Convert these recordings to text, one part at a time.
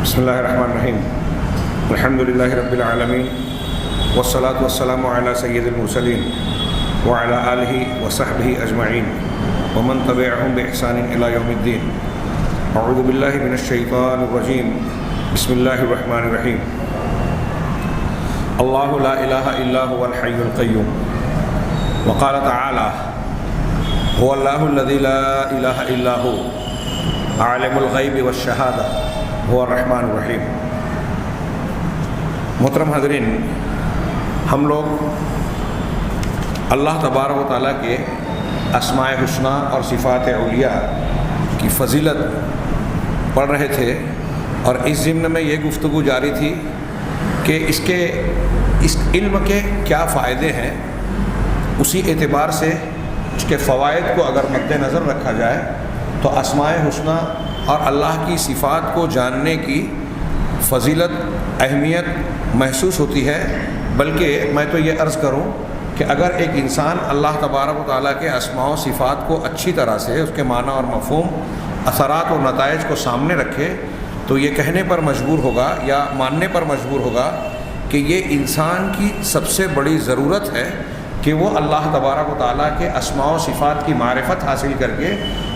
بسم اللہ الرحمن الرحیم الحمد للہ رب العالمین والصلاة والسلام علی سید المرسلین وعلی آلہ وصحبہ اجمعین ومن تبعهم بإحسان إلی یوم الدین. اعوذ باللہ من الشیطان الرجیم. بسم اللہ الرحمن الرحیم. اللہ لا الہ الا هو الحی القیوم. وقال تعالی هو اللہ الذی لا الہ الا هو عالم الغیب والشہادہ هو الرحمن الرحیم. محترم حاضرین، ہم لوگ اللہ تبارک و تعالیٰ کے اسماء حسنی اور صفات علیٰ کی فضیلت پڑھ رہے تھے، اور اس ضمن میں یہ گفتگو جاری تھی کہ اس علم کے کیا فائدے ہیں. اسی اعتبار سے اس کے فوائد کو اگر مد نظر رکھا جائے تو اسماء حسنی اور اللہ کی صفات کو جاننے کی فضیلت، اہمیت محسوس ہوتی ہے. بلکہ میں تو یہ عرض کروں کہ اگر ایک انسان اللہ تبارک و تعالیٰ کے اسماء و صفات کو اچھی طرح سے اس کے معنی اور مفہوم، اثرات و نتائج کو سامنے رکھے تو یہ کہنے پر مجبور ہوگا یا ماننے پر مجبور ہوگا کہ یہ انسان کی سب سے بڑی ضرورت ہے کہ وہ اللہ تبارک و تعالیٰ کے اسماء و صفات کی معرفت حاصل کر کے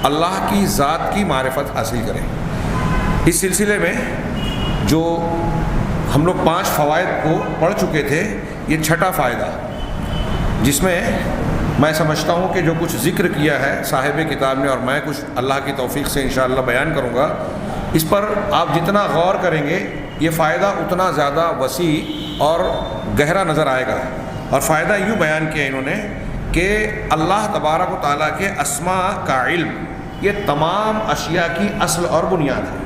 اللہ کی ذات کی معرفت حاصل کریں. اس سلسلے میں جو ہم لوگ 5 فوائد کو پڑھ چکے تھے، یہ 6واں فائدہ، جس میں میں سمجھتا ہوں کہ جو کچھ ذکر کیا ہے صاحب کتاب نے اور میں کچھ اللہ کی توفیق سے انشاءاللہ بیان کروں گا، اس پر آپ جتنا غور کریں گے یہ فائدہ اتنا زیادہ وسیع اور گہرا نظر آئے گا. اور فائدہ یوں بیان کیا انہوں نے کہ اللہ تبارک و تعالیٰ کے اسماء کا علم یہ تمام اشیاء کی اصل اور بنیاد ہے.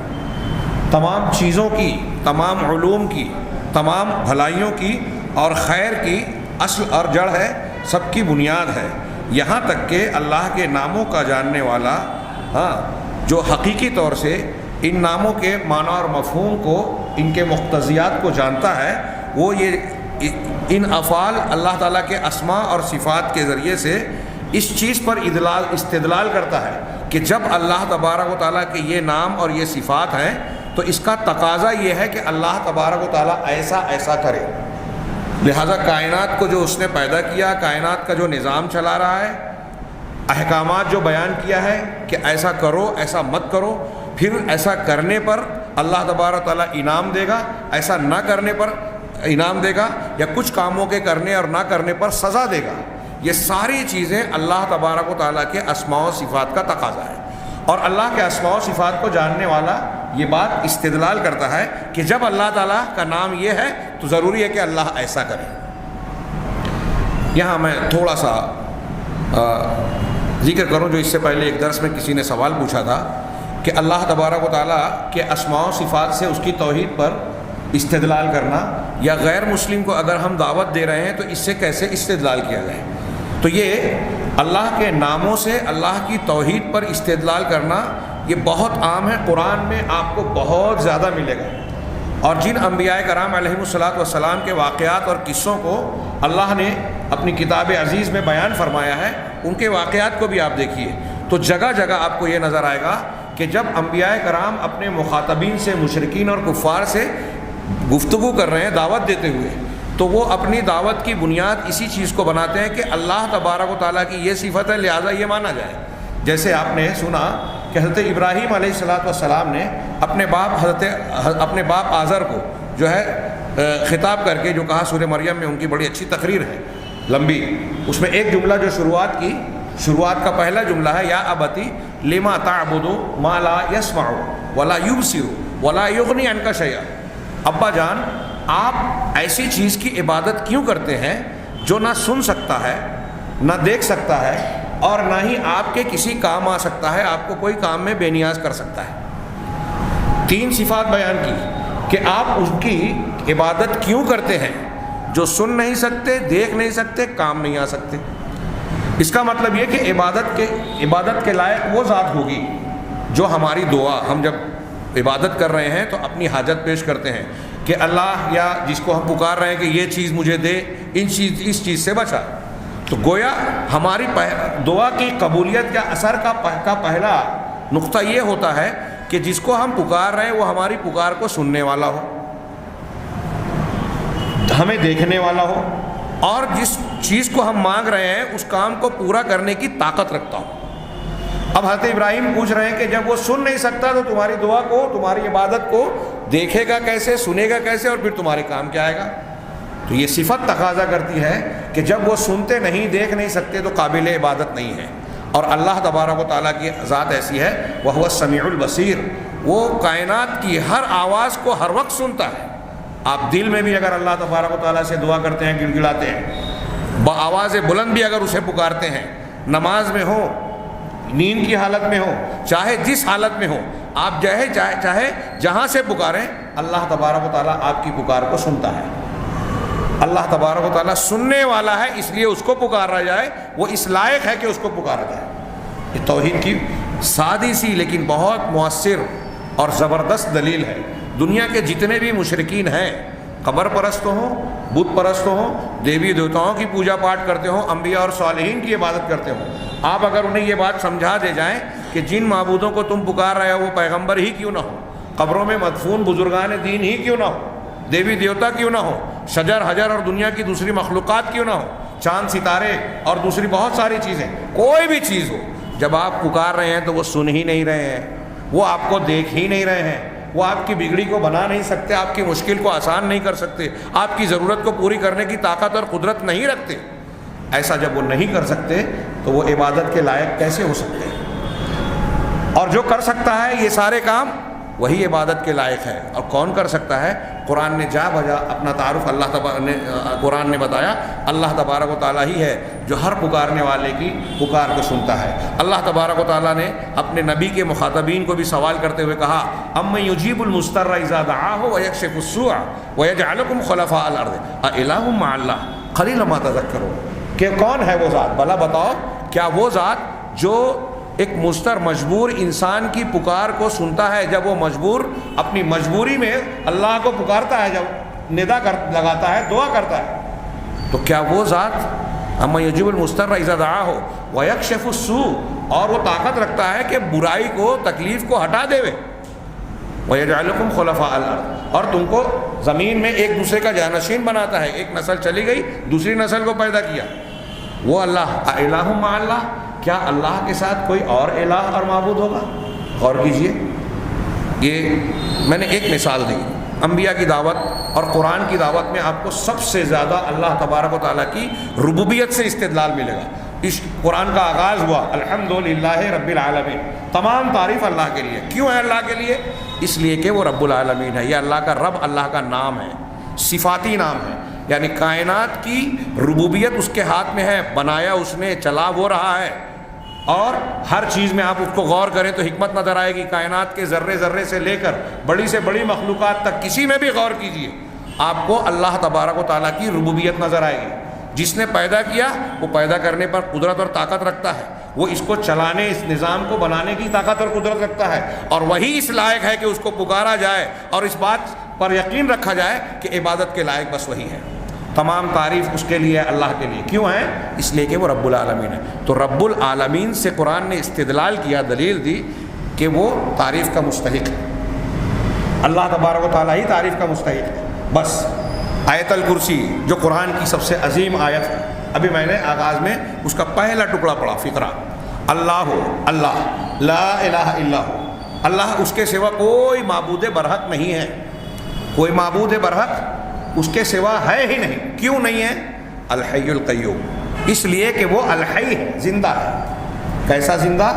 تمام چیزوں کی، تمام علوم کی، تمام بھلائیوں کی اور خیر کی اصل اور جڑ ہے، سب کی بنیاد ہے. یہاں تک کہ اللہ کے ناموں کا جاننے والا جو حقیقی طور سے ان ناموں کے معنی اور مفہوم کو، ان کے مقتضیات کو جانتا ہے، وہ یہ ان افعال اللہ تعالیٰ کے اسماء اور صفات کے ذریعے سے اس چیز پر استدلال کرتا ہے کہ جب اللہ تبارک و تعالیٰ کے یہ نام اور یہ صفات ہیں تو اس کا تقاضا یہ ہے کہ اللہ تبارک و تعالیٰ ایسا کرے. لہذا کائنات کو جو اس نے پیدا کیا، کائنات کا جو نظام چلا رہا ہے، احکامات جو بیان کیا ہے کہ ایسا کرو، ایسا مت کرو، پھر ایسا کرنے پر اللہ تبارک و تعالیٰ انعام دے گا، ایسا نہ کرنے پر انعام دے گا، یا کچھ کاموں کے کرنے اور نہ کرنے پر سزا دے گا. یہ ساری چیزیں اللہ تبارک و تعالیٰ کے اسماء و صفات کا تقاضا ہے. اور اللہ کے اسماء و صفات کو جاننے والا یہ بات استدلال کرتا ہے کہ جب اللہ تعالیٰ کا نام یہ ہے تو ضروری ہے کہ اللہ ایسا کرے. یہاں میں تھوڑا سا ذکر کروں، جو اس سے پہلے ایک درس میں کسی نے سوال پوچھا تھا کہ اللہ تبارک و تعالیٰ کے اسماء و صفات سے اس کی توحید پر استدلال کرنا، یا غیر مسلم کو اگر ہم دعوت دے رہے ہیں تو اس سے کیسے استدلال کیا جائے. تو یہ اللہ کے ناموں سے اللہ کی توحید پر استدلال کرنا یہ بہت عام ہے. قرآن میں آپ کو بہت زیادہ ملے گا، اور جن انبیاء کرام علیہم الصلاۃ والسلام کے واقعات اور قصوں کو اللہ نے اپنی کتاب عزیز میں بیان فرمایا ہے، ان کے واقعات کو بھی آپ دیکھیے تو جگہ جگہ آپ کو یہ نظر آئے گا کہ جب انبیاء کرام اپنے مخاطبین سے، مشرکین اور کفار سے گفتگو کر رہے ہیں دعوت دیتے ہوئے، تو وہ اپنی دعوت کی بنیاد اسی چیز کو بناتے ہیں کہ اللہ تبارک و تعالیٰ کی یہ صفت ہے، لہذا یہ مانا جائے. جیسے آپ نے سنا کہ حضرت ابراہیم علیہ الصلاۃ والسلام نے اپنے باپ آزر کو جو ہے خطاب کر کے جو کہا، سورہ مریم میں ان کی بڑی اچھی تقریر ہے لمبی، اس میں ایک جملہ جو شروعات کا پہلا جملہ ہے، یا ابتی لما تعبد ما لا يسمع ولا يبصر ولا يغني عنك شيئا. ابا جان، آپ ایسی چیز کی عبادت کیوں کرتے ہیں جو نہ سن سکتا ہے، نہ دیکھ سکتا ہے، اور نہ ہی آپ کے کسی کام آ سکتا ہے، آپ کو کوئی کام میں بے نیاز کر سکتا ہے. 3 صفات بیان کی کہ آپ اس کی عبادت کیوں کرتے ہیں جو سن نہیں سکتے، دیکھ نہیں سکتے، کام نہیں آ سکتے. اس کا مطلب یہ کہ عبادت کے لائق وہ ذات ہوگی جو ہماری دعا، ہم جب عبادت کر رہے ہیں تو اپنی حاجت پیش کرتے ہیں کہ اللہ، یا جس کو ہم پکار رہے ہیں کہ یہ چیز مجھے دے، اس چیز سے بچا، تو گویا ہماری دعا کی قبولیت یا اثر کا پہلا نقطہ یہ ہوتا ہے کہ جس کو ہم پکار رہے ہیں وہ ہماری پکار کو سننے والا ہو، ہمیں دیکھنے والا ہو، اور جس چیز کو ہم مانگ رہے ہیں اس کام کو پورا کرنے کی طاقت رکھتا ہو۔ اب حضرت ابراہیم پوچھ رہے ہیں کہ جب وہ سن نہیں سکتا تو تمہاری دعا کو، تمہاری عبادت کو دیکھے گا کیسے، سنے گا کیسے، اور پھر تمہارے کام کیا آئے گا؟ تو یہ صفت تقاضا کرتی ہے کہ جب وہ سنتے نہیں، دیکھ نہیں سکتے تو قابل عبادت نہیں ہے۔ اور اللہ تبارک و تعالیٰ کی ذات ایسی ہے، وَهُوَ السَّمِيعُ الْبَصِيرُ، وہ کائنات کی ہر آواز کو ہر وقت سنتا ہے۔ آپ دل میں بھی اگر اللہ تبارک و تعالیٰ سے دعا کرتے ہیں، گڑ گڑاتے ہیں، بآواز بلند بھی اگر اسے پکارتے ہیں، نماز میں ہو، نیند کی حالت میں ہو، چاہے جس حالت میں ہو، آپ چاہے جہاں سے پکاریں، اللہ تبارک و تعالیٰ آپ کی پکار کو سنتا ہے۔ اللہ تبارک و تعالیٰ سننے والا ہے، اس لیے اس کو پکارا جائے، وہ اس لائق ہے کہ اس کو پکارا جائے۔ یہ توحید کی سادی سی لیکن بہت مؤثر اور زبردست دلیل ہے۔ دنیا کے جتنے بھی مشرکین ہیں، قبر پرست ہوں، بت پرست ہوں، دیوی دیوتاؤں کی پوجا پاٹ کرتے ہوں، انبیاء اور صالحین کی عبادت کرتے ہوں، آپ اگر انہیں یہ بات سمجھا دے جائیں کہ جن معبودوں کو تم پکار رہے ہو وہ پیغمبر ہی کیوں نہ ہو، قبروں میں مدفون بزرگان دین ہی کیوں نہ ہو، دیوی دیوتا کیوں نہ ہو، شجر حجر اور دنیا کی دوسری مخلوقات کیوں نہ ہو، چاند ستارے اور دوسری بہت ساری چیزیں، کوئی بھی چیز ہو، جب آپ پکار رہے ہیں تو وہ سن ہی نہیں رہے ہیں، وہ آپ کو دیکھ ہی نہیں رہے ہیں، وہ آپ کی بگڑی کو بنا نہیں سکتے، آپ کی مشکل کو آسان نہیں کر سکتے، آپ کی ضرورت کو پوری کرنے کی طاقت اور قدرت نہیں رکھتے۔ ایسا جب وہ نہیں کر سکتے تو وہ عبادت کے لائق کیسے ہو سکتے ہیں؟ اور جو کر سکتا ہے یہ سارے کام، وہی عبادت کے لائق ہے۔ اور کون کر سکتا ہے؟ قرآن نے جا بجا اپنا تعارف قرآن نے بتایا، اللہ تبارک و تعالیٰ ہی ہے جو ہر پکارنے والے کی پکار کو سنتا ہے۔ اللہ تبارک و تعالیٰ نے اپنے نبی کے مخاطبین کو بھی سوال کرتے ہوئے کہا، اَمَّن يُجِيبُ الْمُضْطَرَّ إِذَا دَعَاهُ وَيَكْشِفُ السُّوءَ وَيَجْعَلُكُمْ خُلَفَاءَ الْأَرْضِ أَإِلَٰهٌ مَّعَ اللَّهِ قَلِيلًا مَا تَذَكَّرُونَ، کہ کون ہے وہ ذات، بھلا بتاؤ کیا وہ ذات جو ایک مضطر مجبور انسان کی پکار کو سنتا ہے، جب وہ مجبور اپنی مجبوری میں اللہ کو پکارتا ہے، جب ندا لگاتا ہے، دعا کرتا ہے، تو کیا وہ ذات اَمَّن يُجِيبُ الْمُضْطَرَّ إِذَا دَعَاهُ وَيَكْشِفُ السُّوءَ، اور وہ طاقت رکھتا ہے کہ برائی کو، تکلیف کو ہٹا دے، وَيَجْعَلُكُمْ خُلَفَاءَ الْأَرْضِ، اور تم کو زمین میں ایک دوسرے کا جانشین بناتا ہے، ایک نسل چلی گئی دوسری نسل کو پیدا کیا، وہ اللہ۔ أَإِلَٰهٌ مَّعَ اللَّهِ، کیا اللہ کے ساتھ کوئی اور الہ اور معبود ہوگا؟ غور کیجئے، یہ میں نے ایک مثال دی، انبیاء کی دعوت اور قرآن کی دعوت میں آپ کو سب سے زیادہ اللہ تبارک و تعالیٰ کی ربوبیت سے استدلال ملے گا۔ اس قرآن کا آغاز ہوا الحمدللہ رب العالمین، تمام تعریف اللہ کے لیے۔ کیوں ہے اللہ کے لیے؟ اس لیے کہ وہ رب العالمین ہے، یہ اللہ کا رب، اللہ کا نام ہے، صفاتی نام ہے، یعنی کائنات کی ربوبیت اس کے ہاتھ میں ہے، بنایا اس نے، چلا وہ رہا ہے، اور ہر چیز میں آپ اس کو غور کریں تو حکمت نظر آئے گی، کائنات کے ذرے ذرے سے لے کر بڑی سے بڑی مخلوقات تک، کسی میں بھی غور کیجئے آپ کو اللہ تبارک و تعالیٰ کی ربوبیت نظر آئے گی۔ جس نے پیدا کیا وہ پیدا کرنے پر قدرت اور طاقت رکھتا ہے، وہ اس کو چلانے، اس نظام کو بنانے کی طاقت اور قدرت رکھتا ہے، اور وہی اس لائق ہے کہ اس کو پکارا جائے اور اس بات پر یقین رکھا جائے کہ عبادت کے لائق بس وہی ہے۔ تمام تعریف اس کے لیے، اللہ کے لیے۔ کیوں ہے؟ اس لیے کہ وہ رب العالمین ہے۔ تو رب العالمین سے قرآن نے استدلال کیا، دلیل دی کہ وہ تعریف کا مستحق ہے، اللہ تبارک و تعالیٰ ہی تعریف کا مستحق ہے۔ بس آیت الکرسی جو قرآن کی سب سے عظیم آیت ہے، ابھی میں نے آغاز میں اس کا پہلا ٹکڑا پڑھا، فقرہ، اللہ اللہ لا الہ الا ہو، اللہ اس کے سوا کوئی معبود برحق نہیں ہے، کوئی معبود برحق اس کے سوا ہے ہی نہیں۔ کیوں نہیں ہے؟ الحی القیوم، اس لیے کہ وہ الحی ہے، زندہ ہے۔ کیسا زندہ؟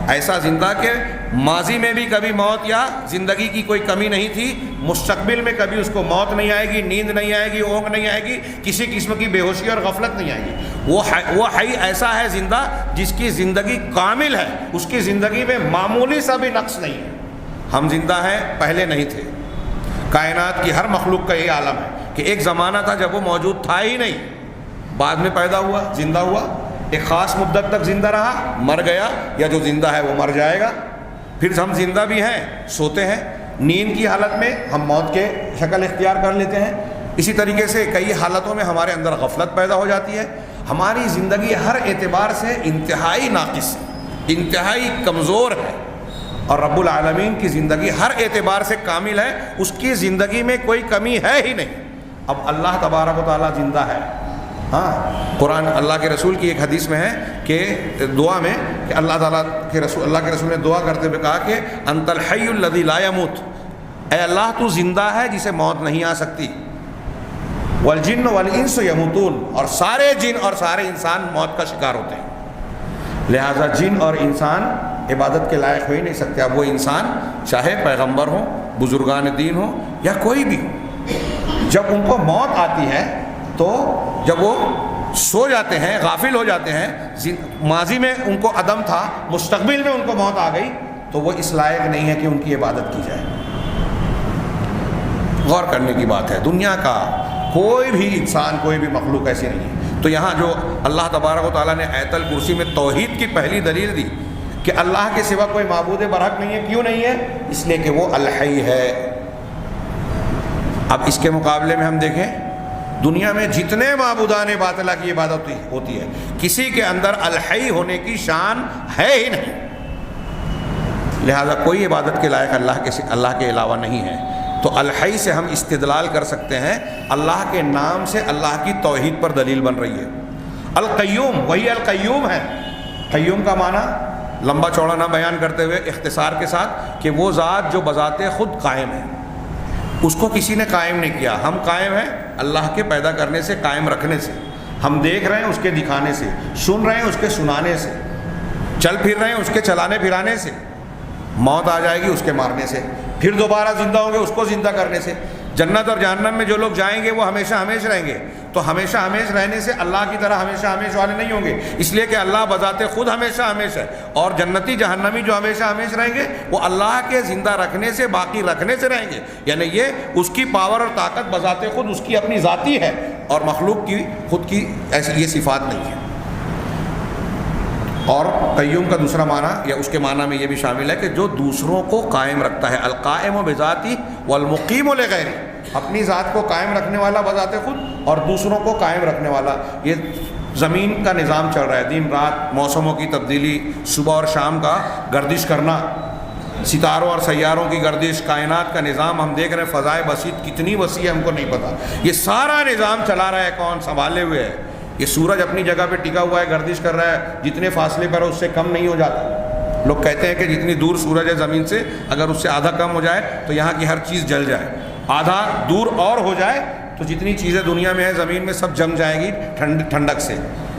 ایسا زندہ کہ ماضی میں بھی کبھی موت یا زندگی کی کوئی کمی نہیں تھی، مستقبل میں کبھی اس کو موت نہیں آئے گی، نیند نہیں آئے گی، اونگ نہیں آئے گی، کسی قسم کی بے ہوشی اور غفلت نہیں آئے گی۔ وہ حی ایسا ہے زندہ جس کی زندگی کامل ہے، اس کی زندگی میں معمولی سا بھی نقص نہیں ہے۔ ہم زندہ ہیں، پہلے نہیں تھے۔ کائنات کی ہر مخلوق کا یہ عالم ہے کہ ایک زمانہ تھا جب وہ موجود تھا ہی نہیں، بعد میں پیدا ہوا، زندہ ہوا، ایک خاص مدت تک زندہ رہا، مر گیا، یا جو زندہ ہے وہ مر جائے گا۔ پھر ہم زندہ بھی ہیں، سوتے ہیں، نیند کی حالت میں ہم موت کے شکل اختیار کر لیتے ہیں۔ اسی طریقے سے کئی حالتوں میں ہمارے اندر غفلت پیدا ہو جاتی ہے۔ ہماری زندگی ہر اعتبار سے انتہائی ناقص ہے، انتہائی کمزور ہے، اور رب العالمین کی زندگی ہر اعتبار سے کامل ہے، اس کی زندگی میں کوئی کمی ہے ہی نہیں۔ اب اللہ تبارک و تعالیٰ زندہ ہے، ہاں قرآن اللہ کے رسول کی ایک حدیث میں ہے کہ دعا میں کہ اللہ کے رسول نے دعا کرتے ہوئے کہا کہ انت الحی الذی لا یموت، اے اللہ تو زندہ ہے جسے موت نہیں آ سکتی، والجن والانس یموتون، اور سارے جن اور سارے انسان موت کا شکار ہوتے ہیں، لہذا جن اور انسان عبادت کے لائق ہو ہی نہیں سکتے۔ اب وہ انسان چاہے پیغمبر ہو، بزرگان دین ہو یا کوئی بھی ہو، جب ان کو موت آتی ہے تو جب وہ سو جاتے ہیں، غافل ہو جاتے ہیں، ماضی میں ان کو عدم تھا، مستقبل میں ان کو موت آ گئی، تو وہ اس لائق نہیں ہے کہ ان کی عبادت کی جائے۔ غور کرنے کی بات ہے، دنیا کا کوئی بھی انسان، کوئی بھی مخلوق ایسی نہیں ہے۔ تو یہاں جو اللہ تبارک و تعالیٰ نے آیت الکرسی میں توحید کی پہلی دلیل دی کہ اللہ کے سوا کوئی معبود برحق نہیں ہے، کیوں نہیں ہے؟ اس لیے کہ وہ الحی ہے۔ اب اس کے مقابلے میں ہم دیکھیں دنیا میں جتنے معبودان باطلہ کی عبادت ہوتی ہے، کسی کے اندر الحی ہونے کی شان ہے ہی نہیں، لہذا کوئی عبادت کے لائق اللہ کے علاوہ نہیں ہے۔ تو الحی سے ہم استدلال کر سکتے ہیں، اللہ کے نام سے اللہ کی توحید پر دلیل بن رہی ہے۔ القیوم، وہی القیوم ہے۔ قیوم کا معنی لمبا چوڑا نہ بیان کرتے ہوئے اختصار کے ساتھ کہ وہ ذات جو بذات خود قائم ہے، اس کو کسی نے قائم نہیں کیا۔ ہم قائم ہیں اللہ کے پیدا کرنے سے، قائم رکھنے سے، ہم دیکھ رہے ہیں اس کے دکھانے سے، سن رہے ہیں اس کے سنانے سے، چل پھر رہے ہیں اس کے چلانے پھرانے سے، موت آ جائے گی اس کے مارنے سے، پھر دوبارہ زندہ ہوں گے اس کو زندہ کرنے سے۔ جنت اور جہنم میں جو لوگ جائیں گے وہ ہمیشہ ہمیش رہیں گے، تو ہمیشہ ہمیش رہنے سے اللہ کی طرح ہمیشہ ہمیش والے نہیں ہوں گے، اس لیے کہ اللہ بذات خود ہمیشہ ہمیش ہے، اور جنتی جہنمی جو ہمیشہ ہمیش رہیں گے وہ اللہ کے زندہ رکھنے سے، باقی رکھنے سے رہیں گے، یعنی یہ اس کی پاور اور طاقت بذات خود اس کی اپنی ذاتی ہے، اور مخلوق کی خود کی ایسی یہ صفات نہیں ہے۔ اور قیوم کا دوسرا معنی یا اس کے معنی میں یہ بھی شامل ہے کہ جو دوسروں کو قائم رکھتا ہے، القائم بذاتی والمقیم لغیرہ، اپنی ذات کو قائم رکھنے والا بذات خود اور دوسروں کو قائم رکھنے والا۔ یہ زمین کا نظام چل رہا ہے، دن رات، موسموں کی تبدیلی، صبح اور شام کا گردش کرنا، ستاروں اور سیاروں کی گردش، کائنات کا نظام ہم دیکھ رہے ہیں، فضائے بسیط کتنی وسیع ہے ہم کو نہیں پتہ، یہ سارا نظام چلا رہا ہے کون؟ سنبھالے ہوئے ہے۔ یہ سورج اپنی جگہ پہ ٹکا ہوا ہے، گردش کر رہا ہے، جتنے فاصلے پر ہے اس سے کم نہیں ہو جاتا۔ لوگ کہتے ہیں کہ جتنی دور سورج ہے زمین سے، اگر اس سے آدھا کم ہو جائے تو یہاں کی ہر چیز جل جائے، آدھا دور اور ہو جائے تو جتنی چیزیں دنیا میں ہیں زمین میں سب جم جائے گی ٹھنڈک سے،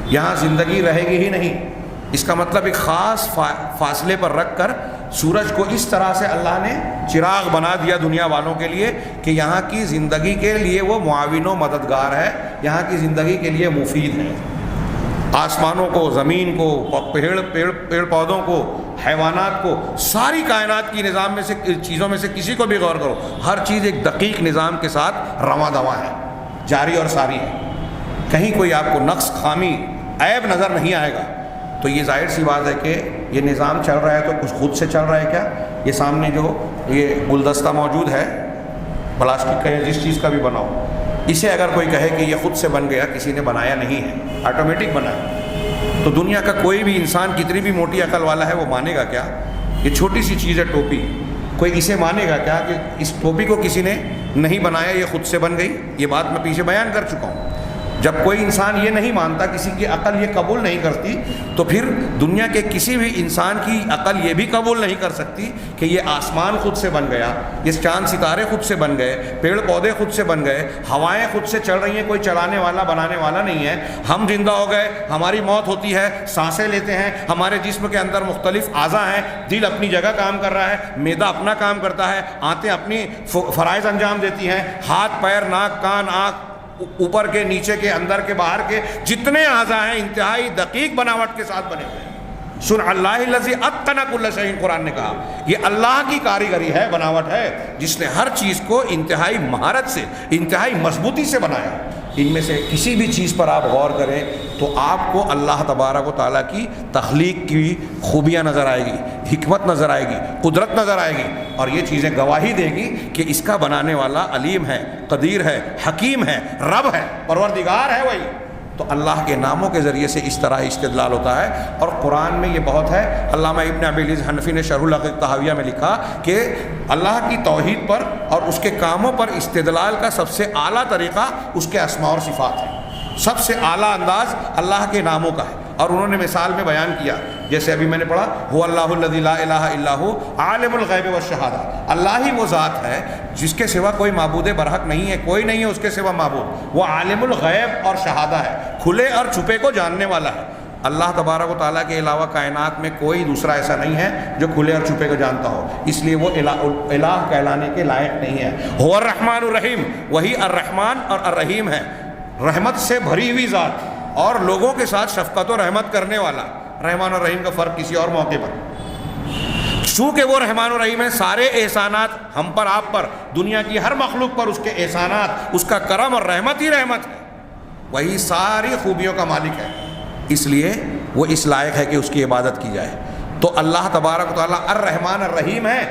یہاں زندگی رہے گی ہی نہیں۔ اس کا مطلب ایک خاص فاصلے پر رکھ کر سورج کو اس طرح سے اللہ نے چراغ بنا دیا دنیا والوں کے لیے کہ یہاں کی زندگی کے لیے وہ معاون و مددگار ہے، یہاں کی زندگی کے لیے مفید ہے۔ آسمانوں کو، زمین کو، پیڑ پودوں کو، حیوانات کو، ساری کائنات کی نظام میں سے چیزوں میں سے کسی کو بھی غور کرو، ہر چیز ایک دقیق نظام کے ساتھ رواں دواں ہے، جاری اور ساری ہے، کہیں کوئی آپ کو نقص، خامی، عیب نظر نہیں آئے گا۔ تو یہ ظاہر سی بات ہے کہ یہ نظام چل رہا ہے تو کچھ خود سے چل رہا ہے کیا؟ یہ سامنے جو یہ گلدستہ موجود ہے پلاسٹک کا یا جس چیز کا بھی بناؤ، اسے اگر کوئی کہے کہ یہ خود سے بن گیا، کسی نے بنایا نہیں ہے، آٹومیٹک بنا ہے، تو دنیا کا کوئی بھی انسان کتنی بھی موٹی عقل والا ہے وہ مانے گا کیا؟ یہ چھوٹی سی چیز ہے ٹوپی، کوئی اسے مانے گا کیا کہ اس ٹوپی کو کسی نے نہیں بنایا، یہ خود سے بن گئی؟ یہ بات میں پیچھے بیان کر چکا ہوں۔ جب کوئی انسان یہ نہیں مانتا، کسی کی عقل یہ قبول نہیں کرتی، تو پھر دنیا کے کسی بھی انسان کی عقل یہ بھی قبول نہیں کر سکتی کہ یہ آسمان خود سے بن گیا، یہ چاند ستارے خود سے بن گئے، پیڑ پودے خود سے بن گئے، ہوائیں خود سے چل رہی ہیں، کوئی چلانے والا بنانے والا نہیں ہے، ہم زندہ ہو گئے، ہماری موت ہوتی ہے، سانسیں لیتے ہیں، ہمارے جسم کے اندر مختلف اعضاء ہیں، دل اپنی جگہ کام کر رہا ہے، معدہ اپنا کام کرتا ہے، آنتیں اپنی فرائض انجام دیتی ہیں، ہاتھ، پیر، ناک، کان، آنکھ، اوپر کے، نیچے کے، اندر کے، باہر کے جتنے اعضاء ہیں انتہائی دقیق بناوٹ کے ساتھ بنے ہوئے ہیں۔ سن اللہ الذی اتقن کل شیء، قرآن نے کہا یہ اللہ کی کاریگری ہے، بناوٹ ہے، جس نے ہر چیز کو انتہائی مہارت سے، انتہائی مضبوطی سے بنایا۔ ان میں سے کسی بھی چیز پر آپ غور کریں تو آپ کو اللہ تبارک و تعالیٰ کی تخلیق کی خوبیاں نظر آئے گی، حکمت نظر آئے گی، قدرت نظر آئے گی، اور یہ چیزیں گواہی دے گی کہ اس کا بنانے والا علیم ہے، قدیر ہے، حکیم ہے، رب ہے، پروردگار ہے وہی۔ تو اللہ کے ناموں کے ذریعے سے اس طرح استدلال ہوتا ہے. اور قرآن میں یہ بہت ہے. علامہ ابن ابی العز حنفی نے شرح العقیدہ الطحاویہ میں لکھا کہ اللہ کی توحید پر اور اس کے کاموں پر استدلال کا سب سے اعلیٰ طریقہ اس کے اسماء اور صفات ہے. سب سے اعلیٰ انداز اللہ کے ناموں کا ہے. اور انہوں نے مثال میں بیان کیا, جیسے ابھی میں نے پڑھا, هو اللہ الذی لا الہ الا هو عالم الغیب والشہادہ. اللہ ہی وہ ذات ہے جس کے سوا کوئی معبود برحق نہیں ہے, کوئی نہیں ہے اس کے سوا معبود. وہ عالم الغیب اور شہادہ ہے, کھلے اور چھپے کو جاننے والا ہے. اللہ تبارک و تعالیٰ کے علاوہ کائنات میں کوئی دوسرا ایسا نہیں ہے جو کھلے اور چھپے کو جانتا ہو, اس لیے وہ الہ کہلانے کے لائق نہیں ہے. هو الرحمن الرحیم, وہی الرحمن اور الرحیم ہے, رحمت سے بھری ہوئی ذات اور لوگوں کے ساتھ شفقت و رحمت کرنے والا. رحمان اور رحیم کا فرق کسی اور موقع پر. چونکہ وہ رحمان اور رحیم ہے, سارے احسانات ہم پر, آپ پر, دنیا کی ہر مخلوق پر اس کے احسانات, اس کا کرم اور رحمت ہی رحمت ہے. وہی ساری خوبیوں کا مالک ہے, اس لیے وہ اس لائق ہے کہ اس کی عبادت کی جائے. تو اللہ تبارک و تعالیٰ الرحمن الرحیم ہے,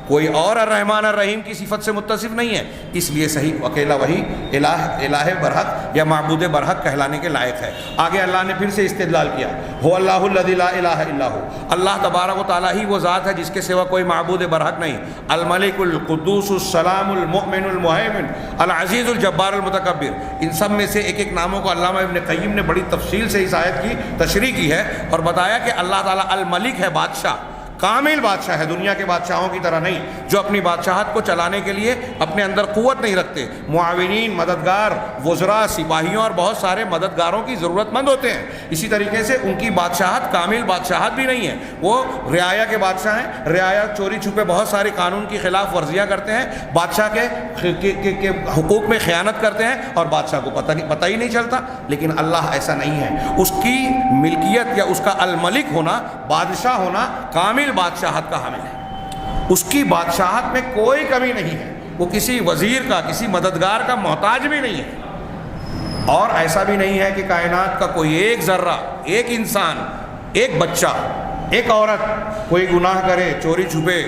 کوئی اور الرحمن الرحیم کی صفت سے متصف نہیں ہے. اس لیے صحیح اکیلا وہی الہ برحق یا معبود برحق کہلانے کے لائق ہے. آگے اللہ نے پھر سے استدلال کیا, هو اللہ الذی لا الہ الا هو, اللہ تبارک و تعالیٰ ہی وہ ذات ہے جس کے سوا کوئی معبود برحق نہیں. الملک القدوس السلام المؤمن المہیمن العزیز الجبار المتکبر. ان سب میں سے ایک ایک ناموں کو علامہ ابن قیم نے بڑی تفصیل سے اس آیت کی تشریح کی ہے اور بتایا کہ اللہ تعالیٰ الملک ہے, بادشاہ, کامل بادشاہ ہے, دنیا کے بادشاہوں کی طرح نہیں جو اپنی بادشاہت کو چلانے کے لیے اپنے اندر قوت نہیں رکھتے. معاونین, مددگار, وزراء, سپاہیوں اور بہت سارے مددگاروں کی ضرورت مند ہوتے ہیں. اسی طریقے سے ان کی بادشاہت کامل بادشاہت بھی نہیں ہے, وہ رعایا کے بادشاہ ہیں. رعایا چوری چھپے بہت سارے قانون کی خلاف ورزیاں کرتے ہیں, بادشاہ کے حقوق میں خیانت کرتے ہیں اور بادشاہ کو پتہ ہی نہیں چلتا. لیکن اللہ ایسا نہیں ہے, اس کی ملکیت یا اس کا الملک ہونا, بادشاہ ہونا, کامل بادشاہت کا حامل ہے. اس کی بادشاہت میں کوئی کمی نہیں ہے, وہ کسی وزیر کا, کسی مددگار کا محتاج بھی نہیں ہے. اور ایسا بھی نہیں ہے کہ کائنات کا کوئی ایک ذرہ, ایک انسان, ایک بچہ, ایک عورت کوئی گناہ کرے, چوری چھپے,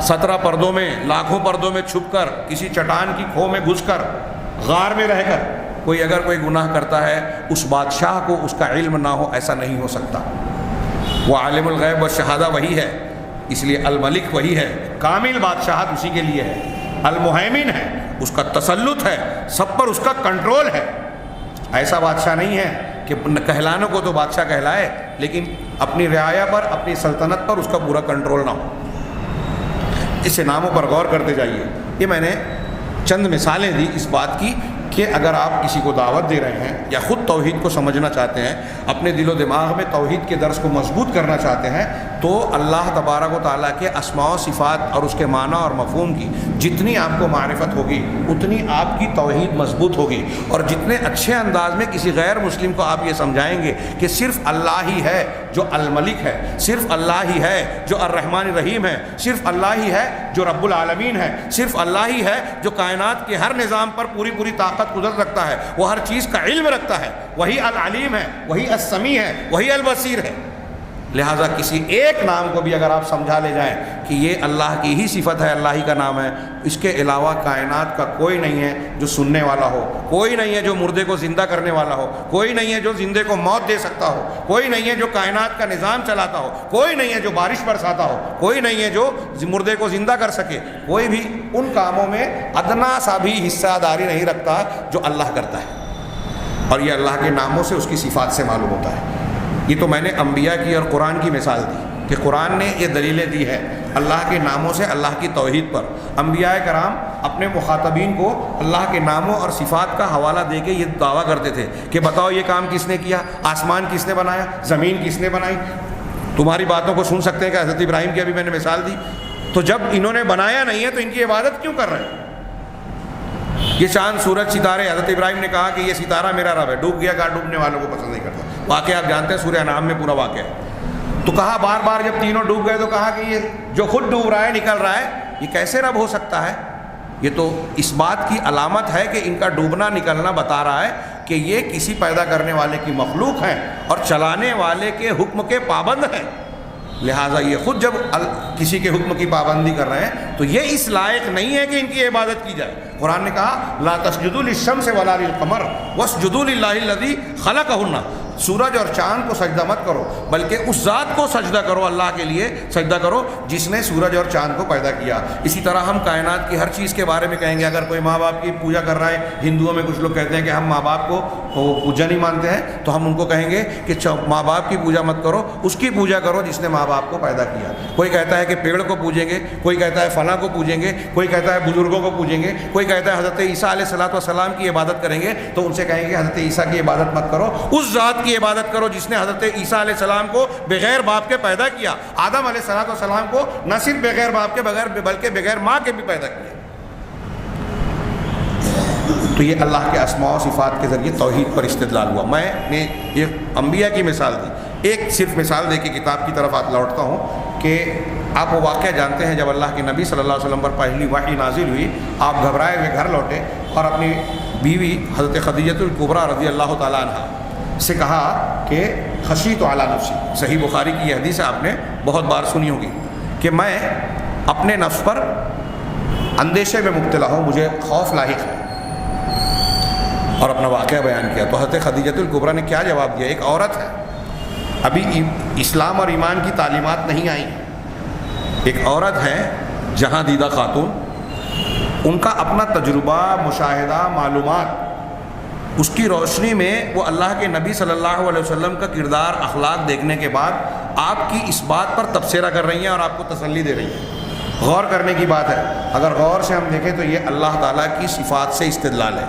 17 پردوں میں, لاکھوں پردوں میں چھپ کر, کسی چٹان کی کھو میں گھس کر, غار میں رہ کر کوئی اگر کوئی گناہ کرتا ہے, اس بادشاہ کو اس کا علم نہ ہو, ایسا نہیں ہو سکتا. وہ عالم الغیب و شہادہ وہی ہے, اس لیے الملک وہی ہے, کامل بادشاہت اسی کے لیے ہے. المہیمن ہے, اس کا تسلط ہے, سب پر اس کا کنٹرول ہے. ایسا بادشاہ نہیں ہے کہ کہلانے کو تو بادشاہ کہلائے لیکن اپنی رعایا پر, اپنی سلطنت پر اس کا پورا کنٹرول نہ ہو. اس ناموں پر غور کرتے جائیے. یہ میں نے چند مثالیں دی اس بات کی کہ اگر آپ کسی کو دعوت دے رہے ہیں یا خود توحید کو سمجھنا چاہتے ہیں, اپنے دل و دماغ میں توحید کے درس کو مضبوط کرنا چاہتے ہیں, تو اللہ تبارک و تعالیٰ کے اسماء و صفات اور اس کے معنی اور مفہوم کی جتنی آپ کو معرفت ہوگی اتنی آپ کی توحید مضبوط ہوگی. اور جتنے اچھے انداز میں کسی غیر مسلم کو آپ یہ سمجھائیں گے کہ صرف اللہ ہی ہے جو الملک ہے, صرف اللہ ہی ہے جو الرحمن الرحیم ہے, صرف اللہ ہی ہے جو رب العالمین ہے, صرف اللہ ہی ہے جو کائنات کے ہر نظام پر پوری طاقت قدرت رکھتا ہے, وہ ہر چیز کا علم رکھتا ہے, وہی العلیم ہے, وہی السمیع ہے, وہی البصیر ہے. لہٰذا کسی ایک نام کو بھی اگر آپ سمجھا لے جائیں کہ یہ اللہ کی ہی صفت ہے, اللہ ہی کا نام ہے, اس کے علاوہ کائنات کا کوئی نہیں ہے جو سننے والا ہو, کوئی نہیں ہے جو مردے کو زندہ کرنے والا ہو, کوئی نہیں ہے جو زندے کو موت دے سکتا ہو, کوئی نہیں ہے جو کائنات کا نظام چلاتا ہو, کوئی نہیں ہے جو بارش برساتا ہو, کوئی نہیں ہے جو مردے کو زندہ کر سکے. کوئی بھی ان کاموں میں ادنا سا بھی حصہ داری نہیں رکھتا جو اللہ کرتا ہے, اور یہ اللہ کے ناموں سے, اس کی صفات سے معلوم ہوتا ہے. یہ تو میں نے انبیاء کی اور قرآن کی مثال دی کہ قرآن نے یہ دلیلیں دی ہے اللہ کے ناموں سے اللہ کی توحید پر. انبیاء کرام اپنے مخاطبین کو اللہ کے ناموں اور صفات کا حوالہ دے کے یہ دعویٰ کرتے تھے کہ بتاؤ یہ کام کس نے کیا, آسمان کس نے بنایا, زمین کس نے بنائی. تمہاری باتوں کو سن سکتے ہیں کہ حضرت ابراہیم کی ابھی میں نے مثال دی. تو جب انہوں نے بنایا نہیں ہے تو ان کی عبادت کیوں کر رہے ہیں؟ یہ چاند, سورج, ستارے, حضرت ابراہیم نے کہا کہ یہ ستارہ میرا رب ہے, ڈوب گیا, کہا ڈوبنے والوں کو پسند نہیں کرتا. واقعہ آپ جانتے ہیں, سورہ انعام میں پورا واقعہ ہے. تو کہا بار بار جب تینوں ڈوب گئے تو کہا کہ یہ جو خود ڈوب رہا ہے, نکل رہا ہے, یہ کیسے رب ہو سکتا ہے؟ یہ تو اس بات کی علامت ہے کہ ان کا ڈوبنا نکلنا بتا رہا ہے کہ یہ کسی پیدا کرنے والے کی مخلوق ہیں اور چلانے والے کے حکم کے پابند ہیں. لہٰذا یہ خود جب کسی کے حکم کی پابندی کر رہے ہیں تو یہ اس لائق نہیں ہے کہ ان کی عبادت کی جائے۔ قرآن نے کہا لا تسجدوا للشمس ولا للقمر واسجدوا للہ الذی خلقہن، سورج اور چاند کو سجدہ مت کرو بلکہ اس ذات کو سجدہ کرو، اللہ کے لیے سجدہ کرو جس نے سورج اور چاند کو پیدا کیا۔ اسی طرح ہم کائنات کی ہر چیز کے بارے میں کہیں گے، اگر کوئی ماں باپ کی پوجا کر رہا ہے، ہندوؤں میں کچھ لوگ کہتے ہیں کہ ہم ماں باپ کو پوجا نہیں مانتے ہیں، تو ہم ان کو کہیں گے کہ ماں باپ کی پوجا مت کرو، اس کی پوجا کرو جس نے ماں باپ کو پیدا کیا۔ کوئی کہتا ہے کہ پیڑ کو پوجیں گے، کوئی کہتا ہے فلاں کو پوجیں گے، کوئی کہتا ہے بزرگوں کو پوجیں گے، کوئی کہتا ہے حضرت عیسیٰ علیہ السلام کی عبادت کریں گے، تو ان سے کہیں گے حضرت عیسیٰ کی عبادت مت کرو، اس ذات کی عبادت کرو جس نے حضرت عیسیٰ علیہ السلام کو بغیر باپ کے پیدا کیا، آدم علیہ السلام کو نہ صرف بغیر باپ کے بلکہ بغیر ماں کے بھی پیدا کیا۔ تو یہ اللہ کے اسماء و صفات کے ذریعے توحید پر استدلال ہوا۔ میں نے یہ انبیاء کی مثال دی، ایک صرف مثال دے کے کتاب کی طرف لوٹتا ہوں کہ آپ وہ واقعہ جانتے ہیں جب اللہ کے نبی صلی اللہ علیہ وسلم پر پہلی وحی نازل ہوئی، آپ گھبرائے ہوئے گھر لوٹے اور اپنی بیوی حضرت خدیجہ الکبریٰ رضی اللہ تعالیٰ عنہ سے کہا کہ خشیت علی نفسی، صحیح بخاری کی یہ حدیث آپ نے بہت بار سنی ہوگی کہ میں اپنے نفس پر اندیشے میں مبتلا ہوں، مجھے خوف لاحق ہے، اور اپنا واقعہ بیان کیا۔ تو حضرت خدیجہ الکبریٰ نے کیا جواب دیا؟ ایک عورت ہے، ابھی اسلام اور ایمان کی تعلیمات نہیں آئیں، ایک عورت ہے جہاں دیدہ خاتون، ان کا اپنا تجربہ، مشاہدہ، معلومات، اس کی روشنی میں وہ اللہ کے نبی صلی اللہ علیہ وسلم کا کردار، اخلاق دیکھنے کے بعد آپ کی اس بات پر تبصرہ کر رہی ہیں اور آپ کو تسلی دے رہی ہیں۔ غور کرنے کی بات ہے، اگر غور سے ہم دیکھیں تو یہ اللہ تعالیٰ کی صفات سے استدلال ہے۔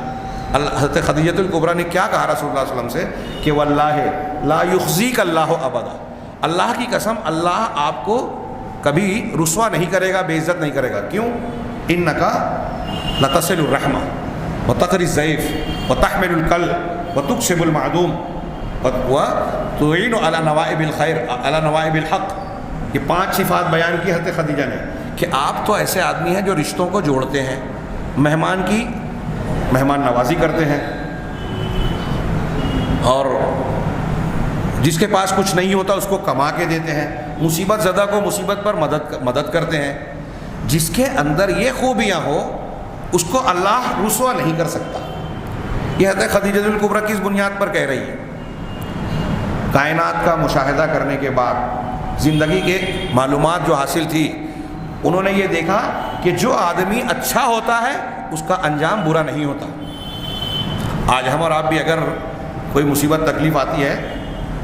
حضرت خدیجہ الکبریٰ نے کیا کہا رسول اللہ صلی اللہ علیہ وسلم سے کہ واللہ لا یخزیک اللہ ابدا، اللہ کی قسم اللہ آپ کو کبھی رسوا نہیں کرے گا، بے عزت نہیں کرے گا۔ کیوں؟ انکا لتصل الرحمہ وتقری الضیف وتحمل الکلب وتکسب المعدوم وتعین علی نوائب الخیر علی نوائب الحق، یہ 5 صفات بیان کی حضرت خدیجہ نے کہ آپ تو ایسے آدمی ہیں جو رشتوں کو جوڑتے ہیں، مہمان کی مہمان نوازی کرتے ہیں، اور جس کے پاس کچھ نہیں ہوتا اس کو کما کے دیتے ہیں، مصیبت زدہ کو مصیبت پر مدد کرتے ہیں۔ جس کے اندر یہ خوبیاں ہو اس کو اللہ رسوا نہیں کر سکتا۔ یہ حضرت خدیجہ الکبریٰ کس بنیاد پر کہہ رہی ہے؟ کائنات کا مشاہدہ کرنے کے بعد، زندگی کے معلومات جو حاصل تھی، انہوں نے یہ دیکھا کہ جو آدمی اچھا ہوتا ہے اس کا انجام برا نہیں ہوتا۔ آج ہم اور آپ بھی اگر کوئی مصیبت تکلیف آتی ہے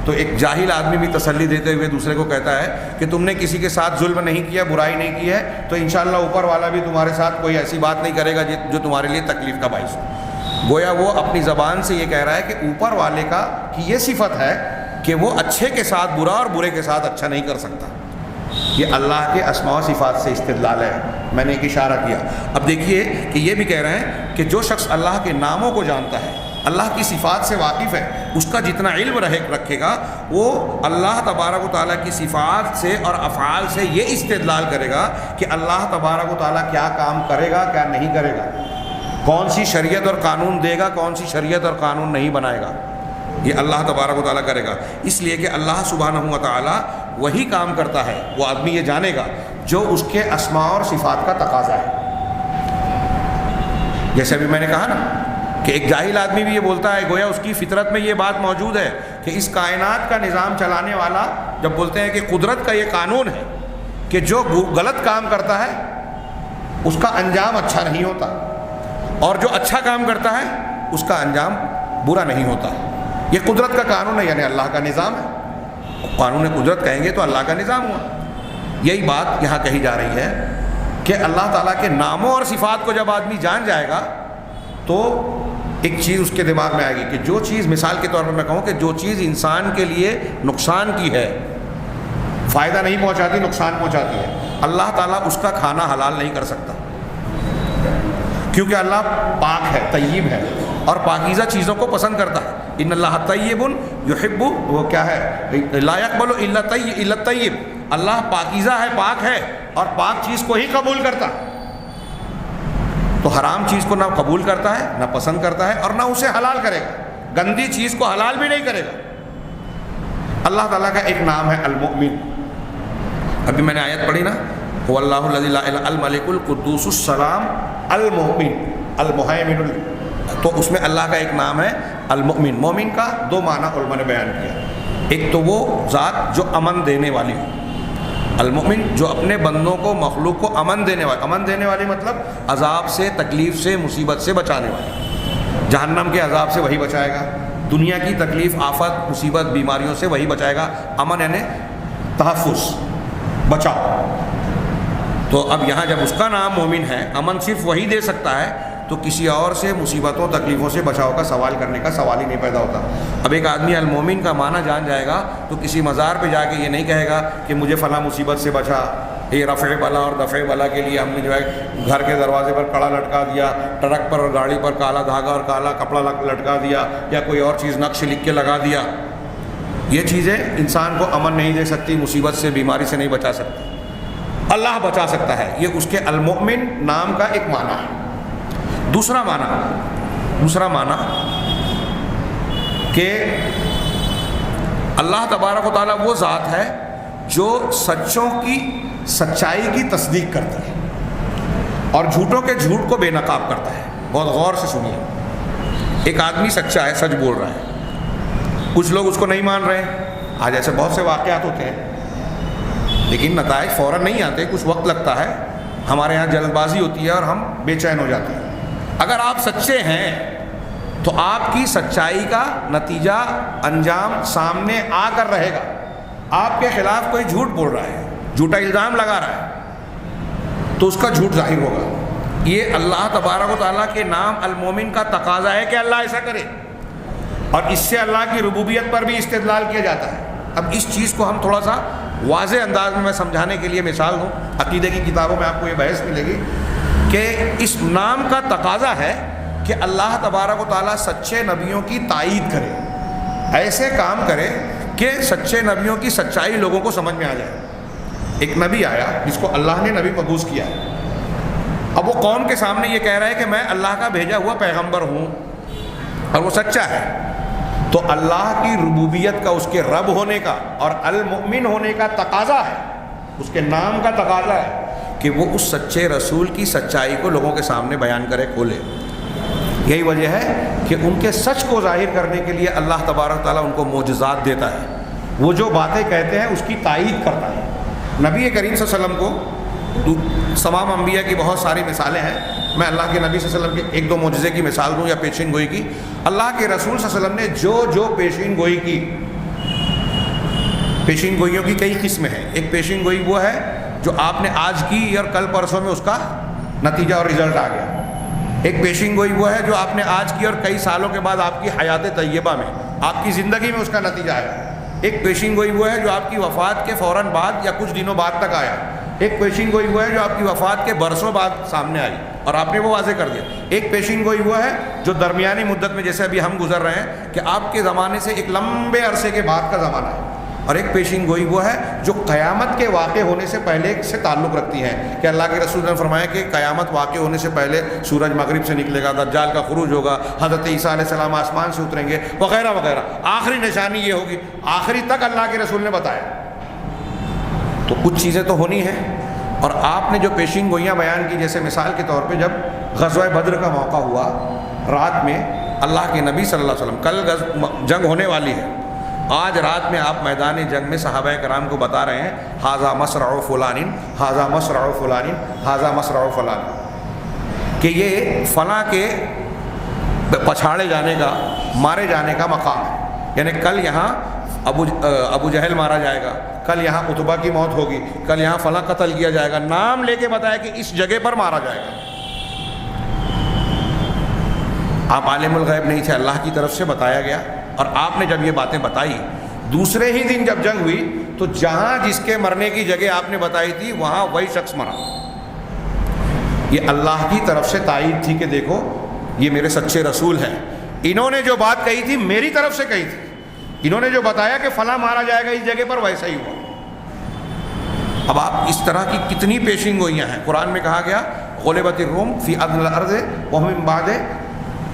تو ایک جاہل آدمی بھی تسلی دیتے ہوئے دوسرے کو کہتا ہے کہ تم نے کسی کے ساتھ ظلم نہیں کیا، برائی نہیں کی ہے، تو انشاءاللہ اوپر والا بھی تمہارے ساتھ کوئی ایسی بات نہیں کرے گا جو تمہارے لیے تکلیف کا باعث ہو۔ گویا وہ اپنی زبان سے یہ کہہ رہا ہے کہ اوپر والے کی یہ صفت ہے کہ وہ اچھے کے ساتھ برا اور برے کے ساتھ اچھا نہیں کر سکتا۔ یہ اللہ کے اسماء و صفات سے استدلال ہے، میں نے ایک اشارہ کیا۔ اب دیکھیے کہ یہ بھی کہہ رہے ہیں کہ جو شخص اللہ کے ناموں کو جانتا ہے، اللہ کی صفات سے واقف ہے، اس کا جتنا علم رکھے گا وہ اللہ تبارک و تعالیٰ کی صفات سے اور افعال سے یہ استدلال کرے گا کہ اللہ تبارک و تعالیٰ کیا کام کرے گا، کیا نہیں کرے گا، کون سی شریعت اور قانون دے گا، کون سی شریعت اور قانون نہیں بنائے گا، یہ اللہ تبارک و تعالیٰ کرے گا۔ اس لیے کہ اللہ سبحانہ و تعالیٰ وہی کام کرتا ہے، وہ آدمی یہ جانے گا جو اس کے اسماء اور صفات کا تقاضا ہے۔ جیسے ابھی میں نے کہا نا کہ ایک جاہل آدمی بھی یہ بولتا ہے، گویا اس کی فطرت میں یہ بات موجود ہے کہ اس کائنات کا نظام چلانے والا جب بولتے ہیں کہ قدرت کا یہ قانون ہے کہ جو غلط کام کرتا ہے اس کا انجام اچھا نہیں ہوتا، اور جو اچھا کام کرتا ہے اس کا انجام برا نہیں ہوتا۔ یہ قدرت کا قانون ہے، یعنی اللہ کا نظام ہے۔ قانون قدرت کہیں گے تو اللہ کا نظام ہوا۔ یہی بات یہاں کہی جا رہی ہے کہ اللہ تعالیٰ کے ناموں اور صفات کو جب آدمی جان جائے گا تو ایک چیز اس کے دماغ میں آئے گی کہ جو چیز، مثال کے طور پر میں کہوں کہ جو چیز انسان کے لیے نقصان کی ہے، فائدہ نہیں پہنچاتی، نقصان پہنچاتی ہے، اللہ تعالیٰ اس کا کھانا حلال نہیں کر سکتا، کیونکہ اللہ پاک ہے، طیب ہے، اور پاکیزہ چیزوں کو پسند کرتا ہے۔ ان اللہ طیب یحب، وہ کیا ہے، لا یقبل الا الطیب، اللہ پاکیزہ ہے، پاک ہے، اور پاک چیز کو ہی قبول کرتا ہے۔ تو حرام چیز کو نہ قبول کرتا ہے، نہ پسند کرتا ہے، اور نہ اسے حلال کرے گا، گندی چیز کو حلال بھی نہیں کرے گا۔ اللہ تعالیٰ کا ایک نام ہے المؤمن، ابھی میں نے آیت پڑھی نا، هو اللہ الذی لا الہ الملک القدوس السلام المؤمن المہیمن، تو اس میں اللہ کا ایک نام ہے المؤمن۔ مومن کا دو معنی علماء نے بیان کیا، ایک تو وہ ذات جو امن دینے والی ہو، المؤمن جو اپنے بندوں کو، مخلوق کو امن دینے والی، امن دینے والی مطلب عذاب سے، تکلیف سے، مصیبت سے بچانے والی، جہنم کے عذاب سے وہی بچائے گا، دنیا کی تکلیف، آفت، مصیبت، بیماریوں سے وہی بچائے گا۔ امن یعنی تحفظ، بچاؤ۔ تو اب یہاں جب اس کا نام مومن ہے، امن صرف وہی دے سکتا ہے، تو کسی اور سے مصیبتوں، تکلیفوں سے بچاؤ کا سوال کرنے کا سوال ہی نہیں پیدا ہوتا۔ اب ایک آدمی المومن کا معنی جان جائے گا تو کسی مزار پہ جا کے یہ نہیں کہے گا کہ مجھے فلاں مصیبت سے بچا، یہ رفع بلا اور دفع بلا کے لیے ہم نے جو ہے گھر کے دروازے پر کڑا لٹکا دیا، ٹرک پر اور گاڑی پر کالا دھاگا اور کالا کپڑا لٹکا دیا، یا کوئی اور چیز نقش لکھ کے لگا دیا۔ یہ چیزیں انسان کو امن نہیں دے سکتی، مصیبت سے، بیماری سے نہیں بچا سکتی، اللہ بچا سکتا ہے۔ یہ اس کے المؤمن نام کا ایک معنی ہے۔ دوسرا معنی کہ اللہ تبارک و تعالیٰ وہ ذات ہے جو سچوں کی سچائی کی تصدیق کرتا ہے اور جھوٹوں کے جھوٹ کو بے نقاب کرتا ہے۔ بہت غور سے سنیے، ایک آدمی سچا ہے، سچ بول رہا ہے، کچھ لوگ اس کو نہیں مان رہے ہیں۔ آج ایسے بہت سے واقعات ہوتے ہیں، لیکن نتائج فوراً نہیں آتے، کچھ وقت لگتا ہے۔ ہمارے یہاں جلد بازی ہوتی ہے اور ہم بے چین ہو جاتے ہیں۔ اگر آپ سچے ہیں تو آپ کی سچائی کا نتیجہ، انجام سامنے آ کر رہے گا۔ آپ کے خلاف کوئی جھوٹ بول رہا ہے، جھوٹا الزام لگا رہا ہے، تو اس کا جھوٹ ظاہر ہوگا۔ یہ اللہ تبارک و تعالیٰ کے نام المومن کا تقاضا ہے کہ اللہ ایسا کرے، اور اس سے اللہ کی ربوبیت پر بھی استدلال کیا جاتا ہے۔ اب اس چیز کو ہم تھوڑا سا واضح انداز میں سمجھانے کے لیے مثال دوں، عقیدے کی کتابوں میں آپ کو یہ بحث ملے گی کہ اس نام کا تقاضا ہے کہ اللہ تبارک و تعالیٰ سچے نبیوں کی تائید کرے، ایسے کام کرے کہ سچے نبیوں کی سچائی لوگوں کو سمجھ میں آ جائے۔ ایک نبی آیا جس کو اللہ نے نبی مبعوث کیا، اب وہ قوم کے سامنے یہ کہہ رہا ہے کہ میں اللہ کا بھیجا ہوا پیغمبر ہوں، اور وہ سچا ہے، تو اللہ کی ربوبیت کا، اس کے رب ہونے کا اور المؤمن ہونے کا تقاضا ہے، اس کے نام کا تقاضا ہے کہ وہ اس سچے رسول کی سچائی کو لوگوں کے سامنے بیان کرے، کھولے۔ یہی وجہ ہے کہ ان کے سچ کو ظاہر کرنے کے لیے اللہ تبارک تعالیٰ ان کو معجزات دیتا ہے، وہ جو باتیں کہتے ہیں اس کی تائید کرتا ہے۔ نبی کریم صلی اللہ علیہ وسلم کو، تمام انبیاء کی بہت ساری مثالیں ہیں، میں اللہ کے نبی صلی اللہ علیہ وسلم کے ایک دو معجزے کی مثال دوں یا پیشین گوئی کی۔ اللہ کے رسول صلی اللہ علیہ وسلم نے جو پیشین گوئی کی، پیشین گوئیوں کی کئی قسمیں ہیں۔ ایک پیشین گوئی وہ ہے جو آپ نے آج کی اور کل پرسوں میں اس کا نتیجہ اور رزلٹ آ گیا۔ ایک پیشین گوئی وہ ہے جو آپ نے آج کی اور کئی سالوں کے بعد آپ کی حیات طیبہ میں، آپ کی زندگی میں اس کا نتیجہ آیا۔ ایک پیشین گوئی وہ ہے جو آپ کی وفات کے فوراً بعد یا کچھ دنوں بعد تک آیا۔ ایک پیشین گوئی وہ ہے جو آپ کی وفات کے برسوں بعد سامنے آئی اور آپ نے وہ واضح کر دیا۔ ایک پیشین گوئی وہ ہے جو درمیانی مدت میں، جیسے ابھی ہم گزر رہے ہیں، کہ آپ کے زمانے سے ایک لمبے عرصے کے بعد کا زمانہ ہے۔ اور ایک پیشین گوئی وہ ہے جو قیامت کے واقع ہونے سے پہلے سے تعلق رکھتی ہے، کہ اللہ کے رسول نے فرمایا کہ قیامت واقع ہونے سے پہلے سورج مغرب سے نکلے گا، دجال کا خروج ہوگا، حضرت عیسیٰ علیہ السلام آسمان سے اتریں گے، وغیرہ وغیرہ۔ آخری نشانی یہ ہوگی، آخری تک اللہ کے رسول نے بتایا۔ تو کچھ چیزیں تو ہونی ہیں، اور آپ نے جو پیشین گوئیاں بیان کی، جیسے مثال کے طور پہ جب غزوہ بدر کا موقع ہوا، رات میں اللہ کے نبی صلی اللہ علیہ وسلم، کل جنگ ہونے والی ہے، آج رات میں آپ میدان جنگ میں صحابہ کرام کو بتا رہے ہیں، ھذا مصرع فلان، ھذا مصرع فلان، ھذا مصرع فلان، کہ یہ فلاں کے پچھاڑے جانے کا، مارے جانے کا مقام ہے۔ یعنی کل یہاں ابو جہل مارا جائے گا، کل یہاں عتبہ کی موت ہوگی، کل یہاں فلاں قتل کیا جائے گا، نام لے کے بتایا کہ اس جگہ پر مارا جائے گا۔ آپ عالم الغیب نہیں تھے، اللہ کی طرف سے بتایا گیا، اور آپ نے جب یہ باتیں بتائی، دوسرے ہی دن جب جنگ ہوئی تو جہاں جس کے مرنے کی جگہ آپ نے بتائی تھی وہاں وہی شخص مرا۔ یہ اللہ کی طرف سے تائید تھی کہ دیکھو یہ میرے سچے رسول ہیں، انہوں نے جو بات کہی تھی میری طرف سے کہی تھی، انہوں نے جو بتایا کہ فلاں مارا جائے گا اس جگہ پر، ویسا ہی ہوا۔ اب آپ اس طرح کی کتنی پیشین گوئیاں ہیں۔ قرآن میں کہا گیا غلبت الروم فی ادنی الارض وهم من بعد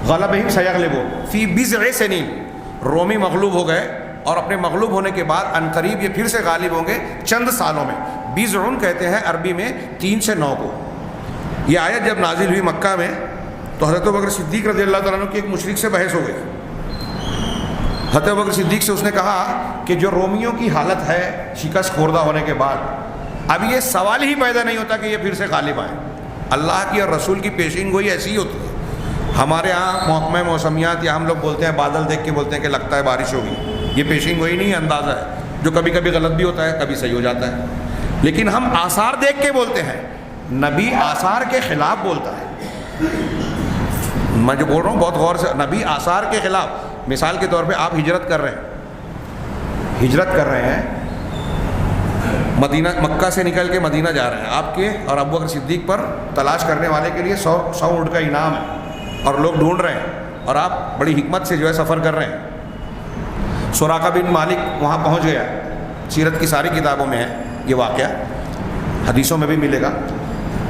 غلبہم سیغلبون فی بضع سنین، رومی مغلوب ہو گئے اور اپنے مغلوب ہونے کے بعد عنقریب یہ پھر سے غالب ہوں گے چند سالوں میں۔ بیزعن کہتے ہیں عربی میں 3 سے 9 کو. یہ آیت جب نازل ہوئی مکہ میں تو حضرت ابوبکر صدیق رضی اللہ تعالیٰ عنہ کی ایک مشرک سے بحث ہو گئی. حضرت ابوبکر صدیق سے اس نے کہا کہ جو رومیوں کی حالت ہے شکست خوردہ ہونے کے بعد، اب یہ سوال ہی پیدا نہیں ہوتا کہ یہ پھر سے غالب آئیں. اللہ کی اور رسول کی پیشین گوئی ایسی ہی ہوتی ہے. ہمارے ہاں محکمہ موسمیات یا ہم لوگ بولتے ہیں بادل دیکھ کے بولتے ہیں کہ لگتا ہے بارش ہوگی. یہ پیشین گوئی نہیں ہے، اندازہ ہے جو کبھی کبھی غلط بھی ہوتا ہے، کبھی صحیح ہو جاتا ہے. لیکن ہم آثار دیکھ کے بولتے ہیں، نبی آثار کے خلاف بولتا ہے. میں جو بول رہا ہوں بہت غور سے، نبی آثار کے خلاف. مثال کے طور پہ آپ ہجرت کر رہے ہیں مدینہ، مکہ سے نکل کے مدینہ جا رہے ہیں. آپ کے اور ابوبکر صدیق پر تلاش کرنے والے کے لیے 100 اونٹ کا انعام ہے اور لوگ ڈھونڈ رہے ہیں، اور آپ بڑی حکمت سے جو ہے سفر کر رہے ہیں. سراقہ بن مالک وہاں پہنچ گیا. سیرت کی ساری کتابوں میں ہے یہ واقعہ، حدیثوں میں بھی ملے گا.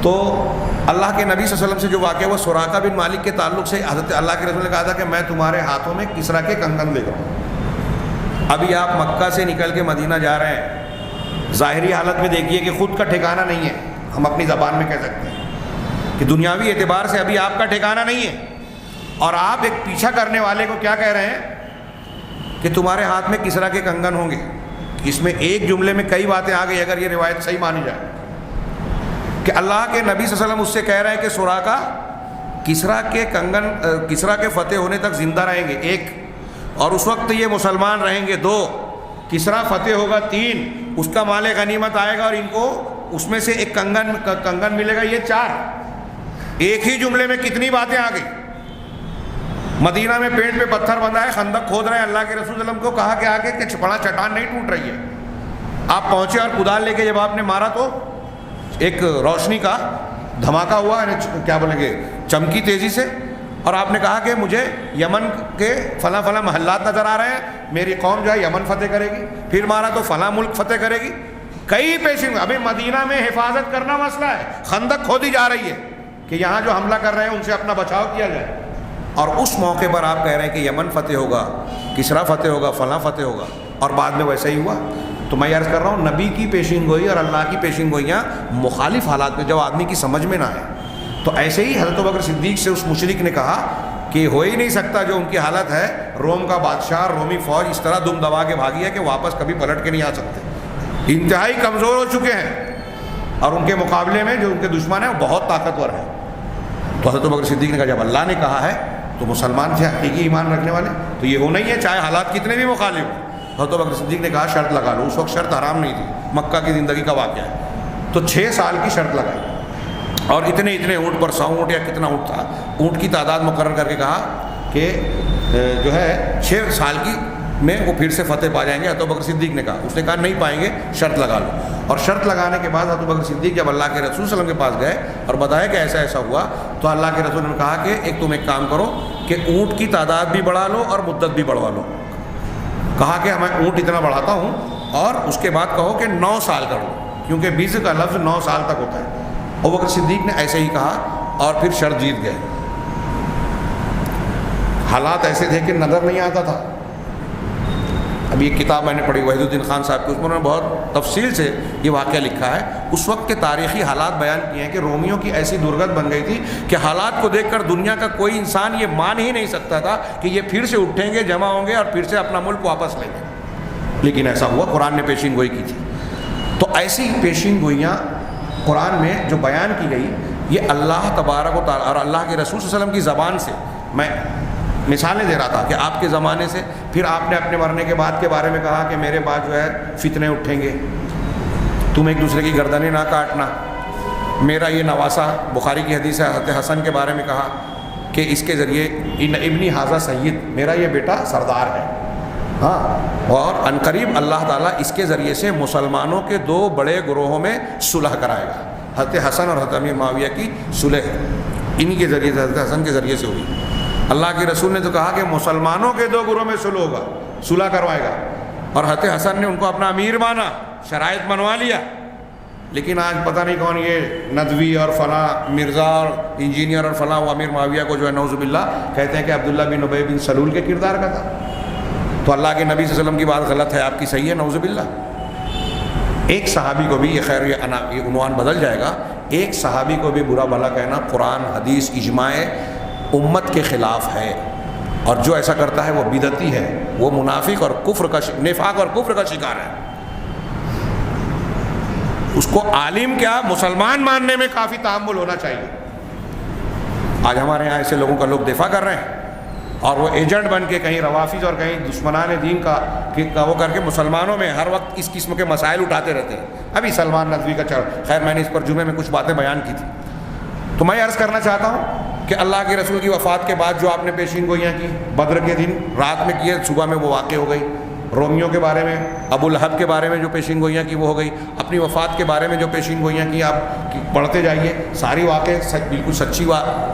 تو اللہ کے نبی صلی اللہ علیہ وسلم سے جو واقعہ وہ سراقہ بن مالک کے تعلق سے حضرت اللہ کے رسول نے کہا تھا کہ میں تمہارے ہاتھوں میں کسریٰ کے کنگن دے رہا ہوں. ابھی آپ مکہ سے نکل کے مدینہ جا رہے ہیں، ظاہری حالت میں دیکھیے کہ خود کا ٹھکانہ نہیں ہے. ہم اپنی زبان میں کہہ سکتے ہیں کہ دنیاوی اعتبار سے ابھی آپ کا ٹھکانہ نہیں ہے، اور آپ ایک پیچھا کرنے والے کو کیا کہہ رہے ہیں کہ تمہارے ہاتھ میں کسریٰ کے کنگن ہوں گے. اس میں ایک جملے میں کئی باتیں آ گئی اگر یہ روایت صحیح مانی جائے کہ اللہ کے نبی صلی اللہ علیہ وسلم اس سے کہہ رہے ہیں کہ سراقہ کسریٰ کے کنگن، کسریٰ کے فتح ہونے تک زندہ رہیں گے 1، اور اس وقت یہ مسلمان رہیں گے 2، کسریٰ فتح ہوگا 3، اس کا مال غنیمت آئے گا اور ان کو اس میں سے ایک کنگن ملے گا، یہ 4. ایک ہی جملے میں کتنی باتیں آ گئی. مدینہ میں پیڑ پہ پتھر بندھا ہے، خندق کھود رہے ہیں. اللہ کے رسول صلی اللہ علیہ وسلم کو کہا کہ آگے کہ بڑا چٹان نہیں ٹوٹ رہی ہے. آپ پہنچے اور کدال لے کے جب آپ نے مارا تو ایک روشنی کا دھماکہ ہوا، یعنی کیا بولیں گے چمکی تیزی سے، اور آپ نے کہا کہ مجھے یمن کے فلاں فلاں محلات نظر آ رہے ہیں، میری قوم جو ہے یمن فتح کرے گی. پھر مارا تو فلاں ملک فتح کرے گی. کئی پیشن. ابھی مدینہ میں حفاظت کرنا مسئلہ ہے، خندق کھودی جا رہی ہے کہ یہاں جو حملہ کر رہے ہیں ان سے اپنا بچاؤ کیا جائے. اور اس موقع پر آپ کہہ رہے ہیں کہ یمن فتح ہوگا، کسریٰ فتح ہوگا، فلاں فتح ہوگا، اور بعد میں ویسا ہی ہوا. تو میں عرض کر رہا ہوں نبی کی پیشین گوئی اور اللہ کی پیشین گوئیاں مخالف حالات میں جب آدمی کی سمجھ میں نہ آئے. تو ایسے ہی حضرت ابوبکر صدیق سے اس مشرک نے کہا کہ ہو ہی نہیں سکتا جو ان کی حالت ہے، روم کا بادشاہ، رومی فوج اس طرح دم دبا کے بھاگی ہے کہ واپس کبھی پلٹ کے نہیں آ سکتے، انتہائی کمزور ہو چکے ہیں، اور ان کے مقابلے میں جو ان کے دشمن ہیں وہ بہت طاقتور ہیں. تو حضرت ابوبکر صدیق نے کہا جب اللہ نے کہا ہے تو مسلمان تھے حقیقی ایمان رکھنے والے، تو یہ ہونا ہی ہے چاہے حالات کتنے بھی مخالف ہوں. حضرت ابوبکر صدیق نے کہا شرط لگا لو. اس وقت شرط حرام نہیں تھی، مکہ کی زندگی کا واقعہ ہے. تو 6 سال کی شرط لگائی اور اتنے اونٹ پر 100 اونٹ یا کتنا اونٹ تھا، اونٹ کی تعداد مقرر کر کے کہا کہ جو ہے 6 سال کی میں وہ پھر سے فتح پا جائیں گے. حضرت ابوبکر صدیق نے کہا، اس نے کہا نہیں پائیں گے، شرط لگا لو. اور شرط لگانے کے بعد حضرت ابوبکر صدیق جب اللہ کے رسول صلی اللہ علیہ وسلم کے پاس گئے اور بتایا کہ ایسا ایسا ہوا، تو اللہ کے رسول نے کہا کہ تم ایک کام کرو کہ اونٹ کی تعداد بھی بڑھا لو اور مدت بھی بڑھوا لو. کہا کہ میں اونٹ اتنا بڑھاتا ہوں اور اس کے بعد کہو کہ 9 سال کرو، کیونکہ 20 کا لفظ 9 سال تک ہوتا ہے. ابوبکر صدیق نے ایسے ہی کہا اور پھر شرط جیت گئے. حالات ایسے تھے کہ نظر نہیں آتا تھا. اب یہ کتاب میں نے پڑھی وحید الدین خان صاحب کی، اس میں انہوں نے بہت تفصیل سے یہ واقعہ لکھا ہے. اس وقت کے تاریخی حالات بیان کیے ہیں کہ رومیوں کی ایسی درگت بن گئی تھی کہ حالات کو دیکھ کر دنیا کا کوئی انسان یہ مان ہی نہیں سکتا تھا کہ یہ پھر سے اٹھیں گے، جمع ہوں گے اور پھر سے اپنا ملک واپس لیں گے. لیکن ایسا ہوا، قرآن نے پیشین گوئی کی تھی. تو ایسی پیشین گوئیاں قرآن میں جو بیان کی گئی، یہ اللہ تبارک و تعالیٰ اور اللہ کے رسول صلی اللہ علیہ وسلم کی زبان سے. میں مثالیں دے رہا تھا کہ آپ کے زمانے سے پھر آپ نے اپنے مرنے کے بعد کے بارے میں کہا کہ میرے بعد جو ہے فتنے اٹھیں گے، تم ایک دوسرے کی گردنیں نہ کاٹنا. میرا یہ نواسا، بخاری کی حدیث ہے، حضرت حسن کے بارے میں کہا کہ اس کے ذریعے ابنی حاضہ سید، میرا یہ بیٹا سردار ہے. ہاں، اور عنقریب اللہ تعالیٰ اس کے ذریعے سے مسلمانوں کے 2 بڑے گروہوں میں صلح کرائے گا. حضرت حسن اور حضرت امیر معاویہ کی صلح انہی کے ذریعے سے، حضرت حسن کے ذریعے سے ہوئی. اللہ کے رسول نے تو کہا کہ مسلمانوں کے 2 گروہ میں صلح ہوگا، صلح کروائے گا. اور حضرت حسن نے ان کو اپنا امیر مانا، شرائط منوا لیا. لیکن آج پتہ نہیں کون یہ ندوی اور فلاں مرزا اور انجینئر اور فلاں وہ امیر معاویہ کو جو ہے نعوذ باللہ کہتے ہیں کہ عبداللہ بن ابی بن سلول کے کردار کا تھا. تو اللہ کے نبی صلی اللہ علیہ وسلم کی بات غلط ہے، آپ کی صحیح ہے، نعوذ باللہ. ایک صحابی کو بھی یہ خیر یہ عنوان بدل جائے گا، ایک صحابی کو بھی برا بھلا کہنا قرآن حدیث اجماع امت کے خلاف ہے، اور جو ایسا کرتا ہے وہ بدعتی ہے، وہ منافق اور نفاق اور کفر کا شکار ہے۔ اس کو عالم کیا مسلمان ماننے میں کافی تحمل ہونا چاہیے۔ آج ہمارے یہاں ایسے لوگوں کا لوگ دفاع کر رہے ہیں، اور وہ ایجنٹ بن کے کہیں روافظ اور کہیں دشمنان دین کا وہ کر کے مسلمانوں میں ہر وقت اس قسم کے مسائل اٹھاتے رہتے ہیں۔ ابھی سلمان ندوی کا خیر میں نے اس پر جمعے میں کچھ باتیں بیان کی تھی، تو میں عرض کرنا چاہتا ہوں کہ اللہ کے رسول کی وفات کے بعد جو آپ نے پیشین گوئیاں کی بدر کے دن رات میں کیے، صبح میں وہ واقع ہو گئی۔ رومیوں کے بارے میں، ابو لہب کے بارے میں جو پیشین گوئیاں کی وہ ہو گئی، اپنی وفات کے بارے میں جو پیشین گوئیاں کی آپ پڑھتے جائیے، ساری واقع بالکل سچی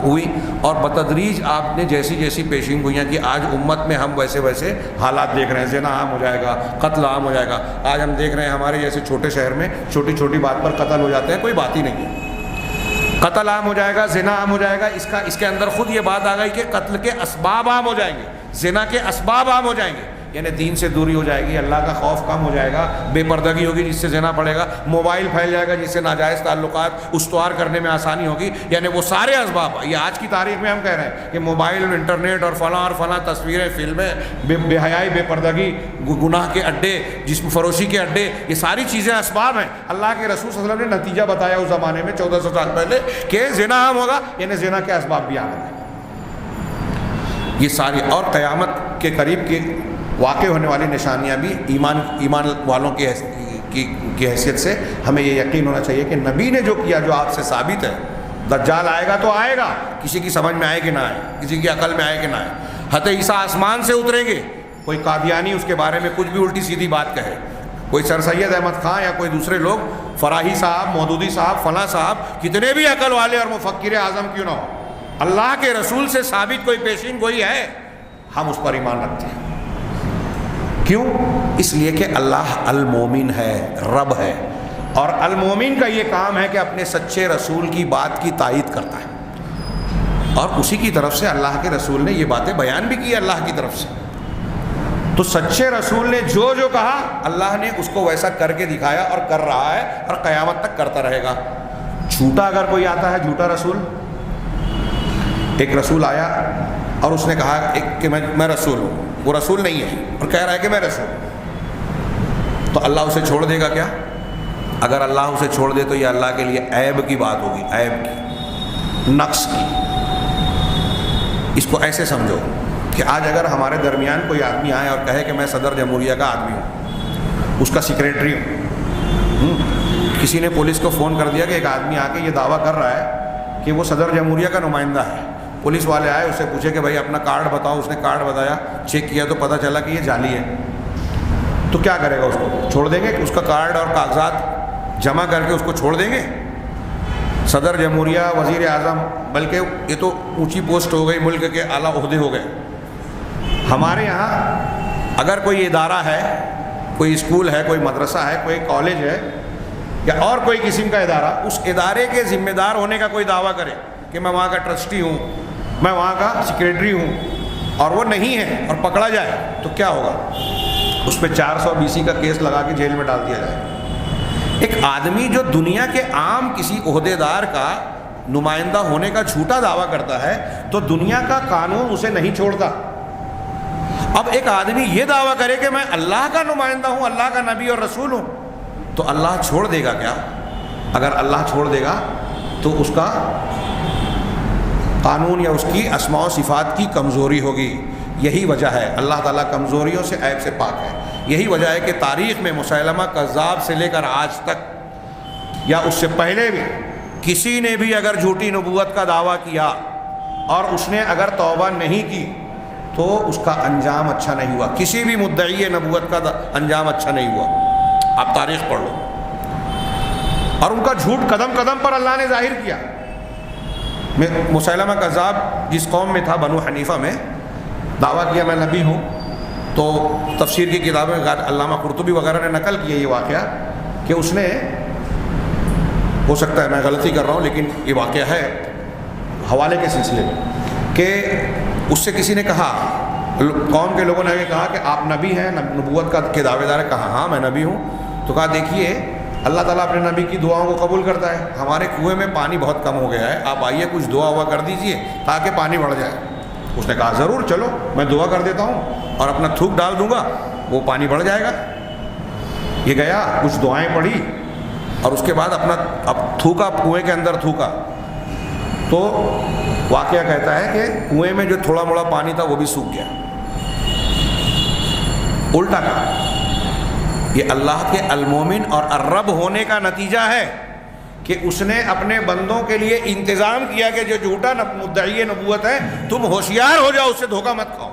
ہوئی، اور بتدریج آپ نے جیسی جیسی پیشین گوئیاں کی آج امت میں ہم ویسے ویسے حالات دیکھ رہے ہیں۔ زنا عام ہو جائے گا، قتل عام ہو جائے گا۔ آج ہم دیکھ رہے ہیں ہمارے جیسے چھوٹے شہر میں چھوٹی چھوٹی بات پر قتل ہو جاتے ہیں، کوئی بات ہی نہیں ہے۔ قتل عام ہو جائے گا، زنا عام ہو جائے گا۔ اس کے اندر خود یہ بات آ گئی کہ قتل کے اسباب عام ہو جائیں گے، زنا کے اسباب عام ہو جائیں گے، یعنی دین سے دوری ہو جائے گی، اللہ کا خوف کم ہو جائے گا، بے پردگی ہوگی جس سے زنا پڑے گا، موبائل پھیل جائے گا جس سے ناجائز تعلقات استوار کرنے میں آسانی ہوگی، یعنی وہ سارے اسباب یہ آج کی تاریخ میں ہم کہہ رہے ہیں کہ موبائل اور انٹرنیٹ اور فلاں تصویریں، فلمیں، بے حیائی، بے پردگی، گناہ کے اڈے، جسم فروشی کے اڈے، یہ ساری چیزیں اسباب ہیں۔ اللہ کے رسول صلی اللہ علیہ وسلم نے نتیجہ بتایا اس زمانے میں 1400 سال پہلے کہ زنا عام ہوگا، یعنی زنا کے اسباب بھی عام ہیں۔ یہ ساری اور قیامت کے قریب کی واقع ہونے والی نشانیاں بھی ایمان والوں کی حیثیت سے ہمیں یہ یقین ہونا چاہیے کہ نبی نے جو کیا، جو آپ سے ثابت ہے۔ دجال آئے گا تو آئے گا، کسی کی سمجھ میں آئے کہ نہ آئے، کسی کی عقل میں آئے کہ نہ آئے۔ حضرت عیسیٰ آسمان سے اتریں گے، کوئی قادیانی اس کے بارے میں کچھ بھی الٹی سیدھی بات کہے، کوئی سر سید احمد خان یا کوئی دوسرے لوگ، فراہی صاحب، مودودی صاحب، فلاں صاحب، کتنے بھی عقل والے اور مفکر اعظم کیوں نہ ہو، اللہ کے رسول سے ثابت کوئی پیشین گوئی ہے، ہم اس پر ایمان رکھتے ہیں۔ کیوں؟ اس لیے کہ اللہ المومن ہے، رب ہے، اور المومن کا یہ کام ہے کہ اپنے سچے رسول کی بات کی تائید کرتا ہے، اور اسی کی طرف سے اللہ کے رسول نے یہ باتیں بیان بھی کی اللہ کی طرف سے۔ تو سچے رسول نے جو جو کہا اللہ نے اس کو ویسا کر کے دکھایا اور کر رہا ہے اور قیامت تک کرتا رہے گا۔ جھوٹا اگر کوئی آتا ہے، جھوٹا رسول، ایک رسول آیا اور اس نے کہا کہ میں رسول ہوں، وہ رسول نہیں ہے اور کہہ رہا ہے کہ میں رسول ہوں، تو اللہ اسے چھوڑ دے گا کیا؟ اگر اللہ اسے چھوڑ دے تو یہ اللہ کے لیے عیب کی بات ہوگی، عیب کی، نقص کی۔ اس کو ایسے سمجھو کہ آج اگر ہمارے درمیان کوئی آدمی آئے اور کہے کہ میں صدر جمہوریہ کا آدمی ہوں، اس کا سیکریٹری ہوں، کسی نے پولیس کو فون کر دیا کہ ایک آدمی آ کے یہ دعویٰ کر رہا ہے کہ وہ صدر جمہوریہ کا نمائندہ ہے، پولیس والے آئے، اس سے پوچھے کہ بھائی اپنا کارڈ بتاؤ، اس نے کارڈ بتایا، چیک کیا تو پتہ چلا کہ یہ جعلی ہے، تو کیا کرے گا؟ اس کو چھوڑ دیں گے؟ اس کا کارڈ اور کاغذات جمع کر کے اس کو چھوڑ دیں گے؟ صدر جمہوریہ، وزیر اعظم، بلکہ یہ تو اونچی پوسٹ ہو گئی، ملک کے اعلیٰ عہدے ہو گئے۔ ہمارے یہاں اگر کوئی ادارہ ہے، کوئی اسکول ہے، کوئی مدرسہ ہے، کوئی کالج ہے، یا اور کوئی قسم کا ادارہ، اس ادارے کے ذمہ دار ہونے کا کوئی دعویٰ کرے کہ میں وہاں کا ٹرسٹی ہوں، میں وہاں کا سیکریٹری ہوں، اور وہ نہیں ہے اور پکڑا جائے تو کیا ہوگا؟ اس پہ 420 کا کیس لگا کے جیل میں ڈال دیا جائے۔ ایک آدمی جو دنیا کے عام کسی عہدیدار کا نمائندہ ہونے کا جھوٹا دعویٰ کرتا ہے تو دنیا کا قانون اسے نہیں چھوڑتا۔ اب ایک آدمی یہ دعویٰ کرے کہ میں اللہ کا نمائندہ ہوں، اللہ کا نبی اور رسول ہوں، تو اللہ چھوڑ دے گا کیا؟ اگر اللہ چھوڑ دے گا تو اس کا قانون یا اس کی اسماء و صفات کی کمزوری ہوگی۔ یہی وجہ ہے، اللہ تعالیٰ کمزوریوں سے، عیب سے پاک ہے۔ یہی وجہ ہے کہ تاریخ میں مسیلمہ کذاب سے لے کر آج تک یا اس سے پہلے بھی کسی نے بھی اگر جھوٹی نبوت کا دعویٰ کیا اور اس نے اگر توبہ نہیں کی تو اس کا انجام اچھا نہیں ہوا۔ کسی بھی مدعی نبوت کا انجام اچھا نہیں ہوا، آپ تاریخ پڑھ لو۔ اور ان کا جھوٹ قدم قدم پر اللہ نے ظاہر کیا۔ مسیلمہ کذاب جس قوم میں تھا، بنو حنیفہ میں، دعویٰ کیا میں نبی ہوں، تو تفسیر کی کتابیں علامہ قرطبی وغیرہ نے نقل کیا یہ واقعہ کہ اس نے، ہو سکتا ہے میں غلطی کر رہا ہوں لیکن یہ واقعہ ہے حوالے کے سلسلے میں، کہ اس سے کسی نے کہا، قوم کے لوگوں نے کہا کہ آپ نبی ہیں، نبوت کا کے دعوے دار ہے؟ کہا ہاں میں نبی ہوں۔ تو کہا دیکھیے اللہ تعالیٰ اپنے نبی کی دعاؤں کو قبول کرتا ہے. ہمارے کنویں میں پانی بہت کم ہو گیا ہے, آپ آئیے کچھ دعا ہوا کر دیجئے تاکہ پانی بڑھ جائے. اس نے کہا ضرور, چلو میں دعا کر دیتا ہوں اور اپنا تھوک ڈال دوں گا, وہ پانی بڑھ جائے گا. یہ گیا, کچھ دعائیں پڑھی اور اس کے بعد اب تھوکا, کنویں کے اندر تھوکا تو واقعہ کہتا ہے کہ کنویں میں جو تھوڑا موڑا پانی تھا وہ بھی سوکھ گیا. الٹا کہا. یہ اللہ کے المومن اور الرب ہونے کا نتیجہ ہے کہ اس نے اپنے بندوں کے لیے انتظام کیا کہ جو جھوٹا مدعی نبوت ہے تم ہوشیار ہو جاؤ, اس سے دھوکہ مت کھاؤ.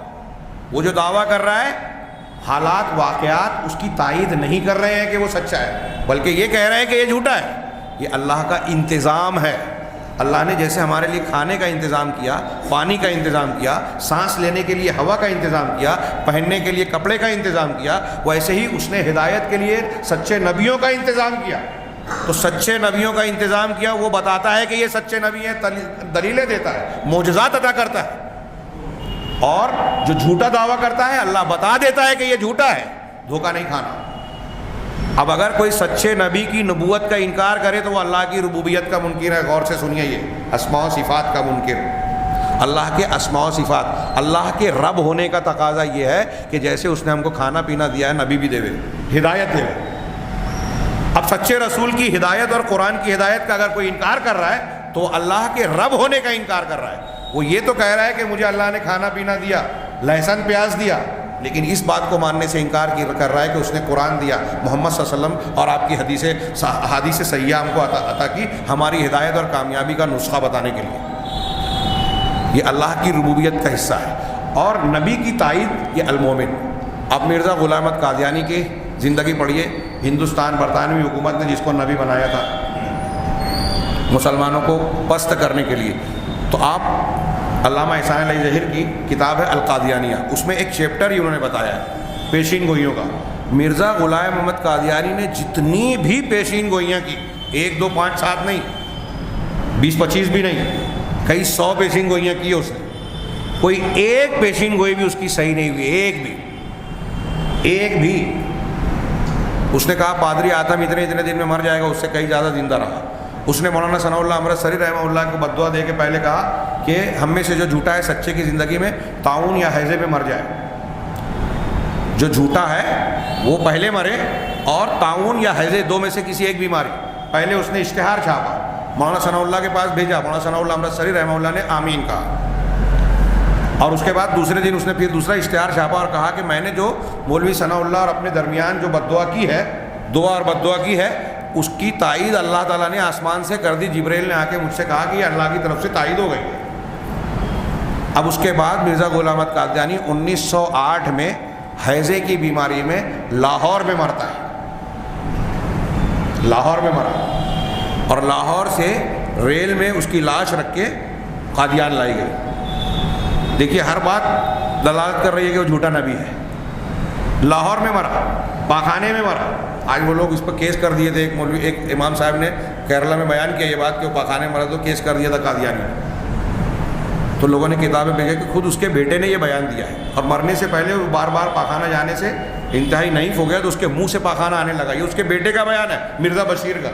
وہ جو دعویٰ کر رہا ہے, حالات واقعات اس کی تائید نہیں کر رہے ہیں کہ وہ سچا ہے, بلکہ یہ کہہ رہے ہیں کہ یہ جھوٹا ہے. یہ اللہ کا انتظام ہے. اللہ نے جیسے ہمارے لیے کھانے کا انتظام کیا, پانی کا انتظام کیا, سانس لینے کے لیے ہوا کا انتظام کیا, پہننے کے لیے کپڑے کا انتظام کیا, ویسے ہی اس نے ہدایت کے لیے سچے نبیوں کا انتظام کیا. تو سچے نبیوں کا انتظام کیا, وہ بتاتا ہے کہ یہ سچے نبی ہیں, دلیلیں دیتا ہے, معجزات عطا کرتا ہے. اور جو جھوٹا دعویٰ کرتا ہے اللہ بتا دیتا ہے کہ یہ جھوٹا ہے, دھوکہ نہیں کھانا. اب اگر کوئی سچے نبی کی نبوت کا انکار کرے تو وہ اللہ کی ربوبیت کا منکر ہے. غور سے سنیے, یہ اسماء و صفات کا منکر. اللہ کے اسماء و صفات, اللہ کے رب ہونے کا تقاضا یہ ہے کہ جیسے اس نے ہم کو کھانا پینا دیا ہے, نبی بھی دے, ہدایت دے. اب سچے رسول کی ہدایت اور قرآن کی ہدایت کا اگر کوئی انکار کر رہا ہے تو اللہ کے رب ہونے کا انکار کر رہا ہے. وہ یہ تو کہہ رہا ہے کہ مجھے اللہ نے کھانا پینا دیا, لہسن پیاز دیا, لیکن اس بات کو ماننے سے انکار کر رہا ہے کہ اس نے قرآن دیا, محمد صلی اللہ علیہ وسلم اور آپ کی حدیث صحیحہ ہم کو عطا کی ہماری ہدایت اور کامیابی کا نسخہ بتانے کے لیے. یہ اللہ کی ربوبیت کا حصہ ہے. اور نبی کی تائید یہ المومن. اب مرزا غلام احمد قادیانی کی زندگی پڑھیے. ہندوستان برطانوی حکومت نے جس کو نبی بنایا تھا مسلمانوں کو پست کرنے کے لیے, تو آپ علامہ احسان علی ظہیر کی کتاب ہے القادیانیہ, اس میں ایک چیپٹر ہی انہوں نے بتایا ہے پیشین گوئیوں کا. مرزا غلام محمد قادیانی نے جتنی بھی پیشین گوئیاں کی, 1 2 5 7 نہیں, 20 25 بھی نہیں, کئی 100 پیشین گوئیاں کی اس نے, کوئی ایک پیشین گوئی بھی اس کی صحیح نہیں ہوئی, ایک بھی. اس نے کہا پادری آتم اتنے دن میں مر جائے گا, اس سے کئی زیادہ زندہ رہا. اس نے مولانا ثناء اللہ امرتسری رحمہ اللہ کو بددعا دے کے پہلے کہا کہ ہم میں سے جو جھوٹا ہے سچے کی زندگی میں طاعون یا ہیضے میں مر جائے. جو جھوٹا ہے وہ پہلے مرے, اور طاعون یا ہیضے دو میں سے کسی ایک بیماری. پہلے اس نے اشتہار چھاپا, مولانا ثناء اللہ کے پاس بھیجا, مولانا ثناء اللہ امرتسری رحمہ اللہ نے آمین کہا, اور اس کے بعد دوسرے دن اس نے پھر دوسرا اشتہار چھاپا اور کہا کہ میں نے جو مولوی ثناء اللہ اور اپنے درمیان جو بددعا کی ہے, دعا اور بددعا کی ہے, اس کی تائید اللہ تعالیٰ نے آسمان سے کر دی. جبرائیل نے آ کے مجھ سے کہا کہ یہ اللہ کی طرف سے تائید ہو گئی. اب اس کے بعد مرزا غلام احمد قادیانی 1908 میں ہیضے کی بیماری میں لاہور میں مرتا ہے. لاہور میں مرا, اور لاہور سے ریل میں اس کی لاش رکھ کے قادیان لائی گئی. دیکھیے ہر بات دلالت کر رہی ہے کہ وہ جھوٹا نبی ہے. لاہور میں مرا, پاخانے میں مرا. آج وہ لوگ اس پر کیس کر دیے تھے, ایک امام صاحب نے کیرلا میں بیان کیا یہ بات کہ وہ پاخانے میں مرا تو کیس کر دیا تھا قادیانی نے. تو لوگوں نے کتابیں بھیجی کہ خود اس کے بیٹے نے یہ بیان دیا ہے, اور مرنے سے پہلے وہ بار بار پاخانہ جانے سے انتہائی نحیف ہو گیا تو اس کے منہ سے پاخانہ آنے لگا. یہ اس کے بیٹے کا بیان ہے, مرزا بشیر کا.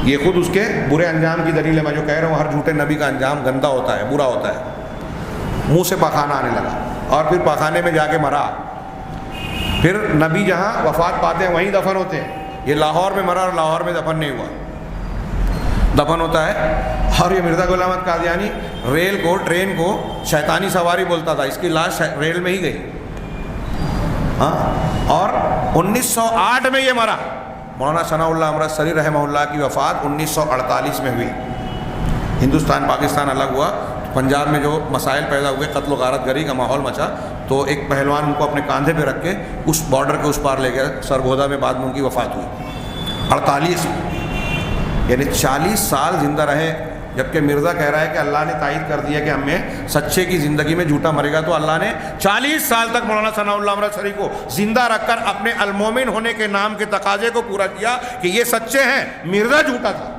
یہ خود اس کے برے انجام کی دلیل ہے. میں جو کہہ رہا ہوں ہر جھوٹے نبی کا انجام گندا ہوتا ہے, برا ہوتا ہے. منہ سے پاخانہ آنے لگا اور پھر پاخانے میں جا کے مرا. پھر نبی جہاں وفات پاتے ہیں وہیں دفن ہوتے ہیں. یہ لاہور میں مرا اور لاہور میں دفن نہیں ہوا, دفن ہوتا ہے. اور یہ مرزا غلام احمد قادیانی ٹرین کو شیطانی سواری بولتا تھا, اس کی لاش ریل میں ہی گئی. ہاں, اور 1908 میں یہ مرا. مولانا ثناء اللہ امرتسری رحمہ اللہ کی وفات 1948 میں ہوئی. ہندوستان پاکستان الگ ہوا, پنجاب میں جو مسائل پیدا ہوئے, قتل و غارت گری کا ماحول مچا, تو ایک پہلوان ان کو اپنے کاندھے پہ رکھ کے اس بارڈر کے اس پار لے گئے سرگودا میں. بعد میں ان کی وفات ہوئی 48, یعنی 40 سال زندہ رہے. جبکہ مرزا کہہ رہا ہے کہ اللہ نے تائید کر دیا کہ ہمیں سچے کی زندگی میں جھوٹا مرے گا, تو اللہ نے 40 سال تک مولانا ثناء اللہ امرتسری کو زندہ رکھ کر اپنے المومن ہونے کے نام کے تقاضے کو پورا کیا کہ یہ سچے ہیں, مرزا جھوٹا تھا.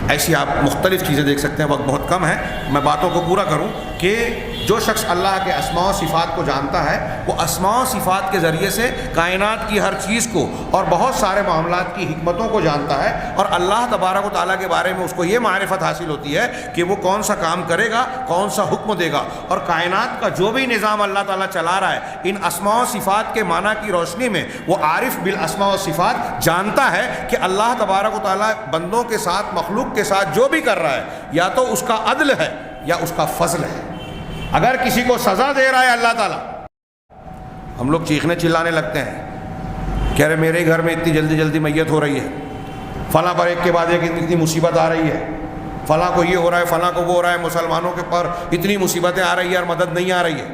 ایسی آپ مختلف چیزیں دیکھ سکتے ہیں, وقت بہت کم ہے, میں باتوں کو پورا کروں کہ جو شخص اللہ کے اسماء و صفات کو جانتا ہے وہ اسماء و صفات کے ذریعے سے کائنات کی ہر چیز کو اور بہت سارے معاملات کی حکمتوں کو جانتا ہے، اور اللہ تبارک و تعالیٰ کے بارے میں اس کو یہ معرفت حاصل ہوتی ہے کہ وہ کون سا کام کرے گا، کون سا حکم دے گا، اور کائنات کا جو بھی نظام اللہ تعالیٰ چلا رہا ہے ان اسماء و صفات کے معنی کی روشنی میں وہ عارف بالاسماء و صفات جانتا ہے کہ اللہ تبارک و تعالیٰ بندوں کے ساتھ، مخلوق کے ساتھ جو بھی کر رہا ہے یا تو اس کا عدل ہے یا اس کا فضل ہے۔ اگر کسی کو سزا دے رہا ہے اللہ تعالیٰ، ہم لوگ چیخنے چلانے لگتے ہیں کہ ارے میرے گھر میں اتنی جلدی جلدی میت ہو رہی ہے، فلاں پر ایک کے بعد ایک اتنی مصیبت آ رہی ہے، فلاں کو یہ ہو رہا ہے، فلاں کو وہ ہو رہا ہے، مسلمانوں کے پر اتنی مصیبتیں آ رہی ہیں اور مدد نہیں آ رہی ہے۔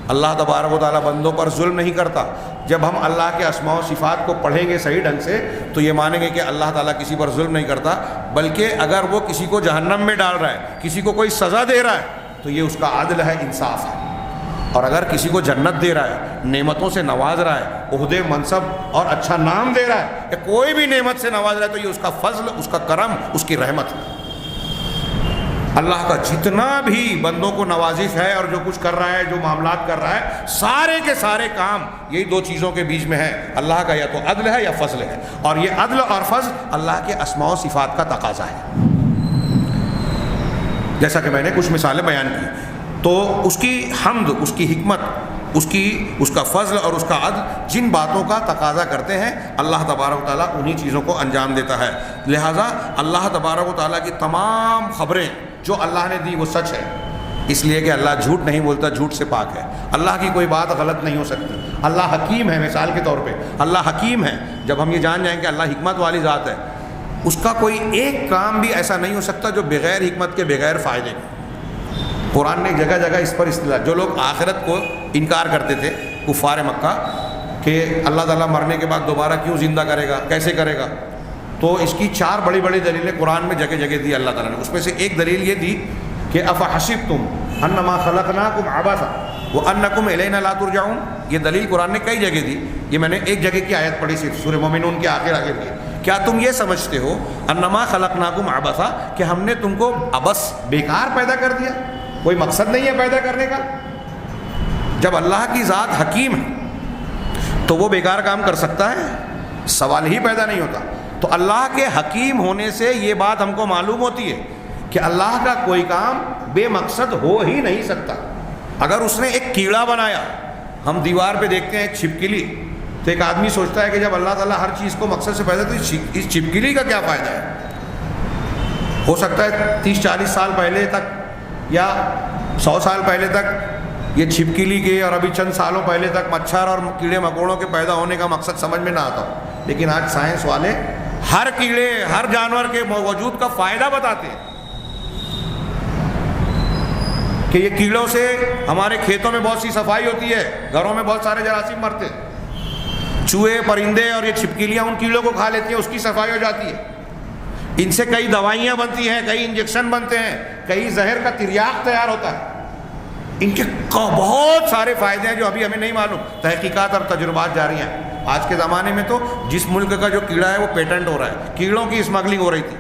اللہ تبارک و تعالیٰ بندوں پر ظلم نہیں کرتا۔ جب ہم اللہ کے اسماء و صفات کو پڑھیں گے صحیح ڈھنگ سے تو یہ مانیں گے کہ اللہ تعالیٰ کسی پر ظلم نہیں کرتا، بلکہ اگر وہ کسی کو جہنم میں ڈال رہا ہے، کسی کو کوئی سزا دے رہا ہے تو یہ اس کا عدل ہے، انصاف ہے۔ اور اگر کسی کو جنت دے رہا ہے، نعمتوں سے نواز رہا ہے، عہدے، منصب اور اچھا نام دے رہا ہے، یا کوئی بھی نعمت سے نواز رہا ہے تو یہ اس کا فضل، اس کا کرم، اس کی رحمت ہے۔ اللہ کا جتنا بھی بندوں کو نوازش ہے اور جو کچھ کر رہا ہے، جو معاملات کر رہا ہے، سارے کے سارے کام یہی دو چیزوں کے بیچ میں ہے، اللہ کا یا تو عدل ہے یا فضل ہے، اور یہ عدل اور فضل اللہ کے اسماء و صفات کا تقاضا ہے۔ جیسا کہ میں نے کچھ مثالیں بیان کی، تو اس کی حمد، اس کی حکمت، اس کا فضل اور اس کا عدل جن باتوں کا تقاضا کرتے ہیں اللہ تبارک و تعالیٰ انہی چیزوں کو انجام دیتا ہے۔ لہٰذا اللہ تبارک و تعالیٰ کی تمام خبریں جو اللہ نے دی وہ سچ ہے، اس لیے کہ اللہ جھوٹ نہیں بولتا، جھوٹ سے پاک ہے۔ اللہ کی کوئی بات غلط نہیں ہو سکتی۔ اللہ حکیم ہے، مثال کے طور پہ اللہ حکیم ہے۔ جب ہم یہ جان جائیں کہ اللہ حکمت والی ذات ہے، اس کا کوئی ایک کام بھی ایسا نہیں ہو سکتا جو بغیر حکمت کے، بغیر فائدے کے۔ قرآن نے جگہ جگہ اس پر اصطلاح، جو لوگ آخرت کو انکار کرتے تھے کفار مکہ کہ اللہ تعالیٰ مرنے کے بعد دوبارہ کیوں زندہ کرے گا، کیسے کرے گا، تو اس کی 4 بڑی بڑی دلیلیں قرآن میں جگہ جگہ دی اللہ تعالیٰ نے۔ اس میں سے ایک دلیل یہ دی کہ افحسبتم انما خلقناکم عبثا وانکم الینا لا ترجعون۔ یہ دلیل قرآن نے کئی جگہ دی، یہ میں نے ایک جگہ کی آیت پڑھی صرف سورہ مومنون کے آخر کی۔ کیا تم یہ سمجھتے ہو انما خلقناکم عبثا کہ ہم نے تم کو عبث، بیکار پیدا کر دیا، کوئی مقصد نہیں ہے پیدا کرنے کا؟ جب اللہ کی ذات حکیم ہے تو وہ بیکار کام کر سکتا ہے؟ سوال ہی پیدا نہیں ہوتا۔ تو اللہ کے حکیم ہونے سے یہ بات ہم کو معلوم ہوتی ہے کہ اللہ کا کوئی کام بے مقصد ہو ہی نہیں سکتا۔ اگر اس نے ایک کیڑا بنایا، ہم دیوار پہ دیکھتے ہیں ایک چھپکلی، تو ایک آدمی سوچتا ہے کہ جب اللہ تعالیٰ ہر چیز کو مقصد سے پیدا تو اس چھپکلی کا کیا فائدہ ہے؟ ہو سکتا ہے 30-40 سال پہلے تک یا 100 سال پہلے تک یہ چھپکلی کے اور ابھی چند سالوں پہلے تک مچھر اور کیڑے مکوڑوں کے پیدا ہونے کا مقصد سمجھ میں نہ آتا ہو، لیکن آج سائنس والے ہر کیڑے، ہر جانور کے وجود کا فائدہ بتاتے ہیں کہ یہ کیڑوں سے ہمارے کھیتوں میں بہت سی صفائی ہوتی ہے، گھروں میں بہت سارے جراثیم مرتے ہیں، چوہے، پرندے اور یہ چھپکلیاں ان کیڑوں کو کھا لیتی ہیں، اس کی صفائی ہو جاتی ہے۔ ان سے کئی دوائیاں بنتی ہیں، کئی انجیکشن بنتے ہیں، کئی زہر کا تریاق تیار ہوتا ہے۔ ان کے بہت سارے فائدے ہیں جو ابھی ہمیں نہیں معلوم، تحقیقات اور تجربات جاری ہیں۔ آج کے زمانے میں تو جس ملک کا جو کیڑا ہے وہ پیٹنٹ ہو رہا ہے، کیڑوں کی اسمگلنگ ہو رہی تھی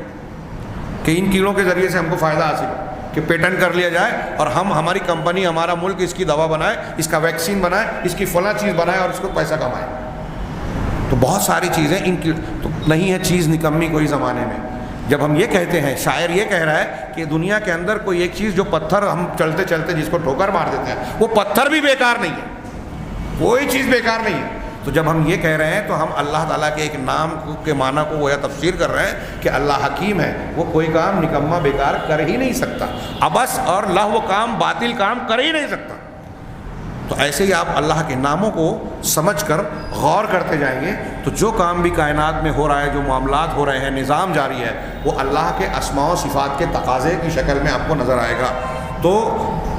کہ ان کیڑوں کے ذریعے سے ہم کو فائدہ حاصل ہو، کہ پیٹنٹ کر لیا جائے اور ہماری کمپنی، ہمارا ملک اس کی دوا بنائے، اس کا ویکسین بنائے، اس کی فلاں چیز بنائے اور اس کو پیسہ کمائے۔ تو بہت ساری چیزیں ان کی تو نہیں ہے چیز نکمی کوئی زمانے میں۔ جب ہم یہ کہتے ہیں، شاعر یہ کہہ رہا ہے کہ دنیا کے اندر کوئی ایک چیز جو پتھر ہم چلتے چلتے جس کو ٹھوکر مار دیتے ہیں، وہ پتھر بھی بیکار نہیں ہے، کوئی چیز بیکار نہیں ہے۔ تو جب ہم یہ کہہ رہے ہیں تو ہم اللہ تعالیٰ کے ایک نام کے معنی کو وہ تفسیر کر رہے ہیں کہ اللہ حکیم ہے، وہ کوئی کام نکما بیکار کر ہی نہیں سکتا، عبث اور لہو کام، باطل کام کر ہی نہیں سکتا۔ تو ایسے ہی آپ اللہ کے ناموں کو سمجھ کر غور کرتے جائیں گے تو جو کام بھی کائنات میں ہو رہا ہے، جو معاملات ہو رہے ہیں، نظام جاری ہے، وہ اللہ کے اسماء و صفات کے تقاضے کی شکل میں آپ کو نظر آئے گا۔ تو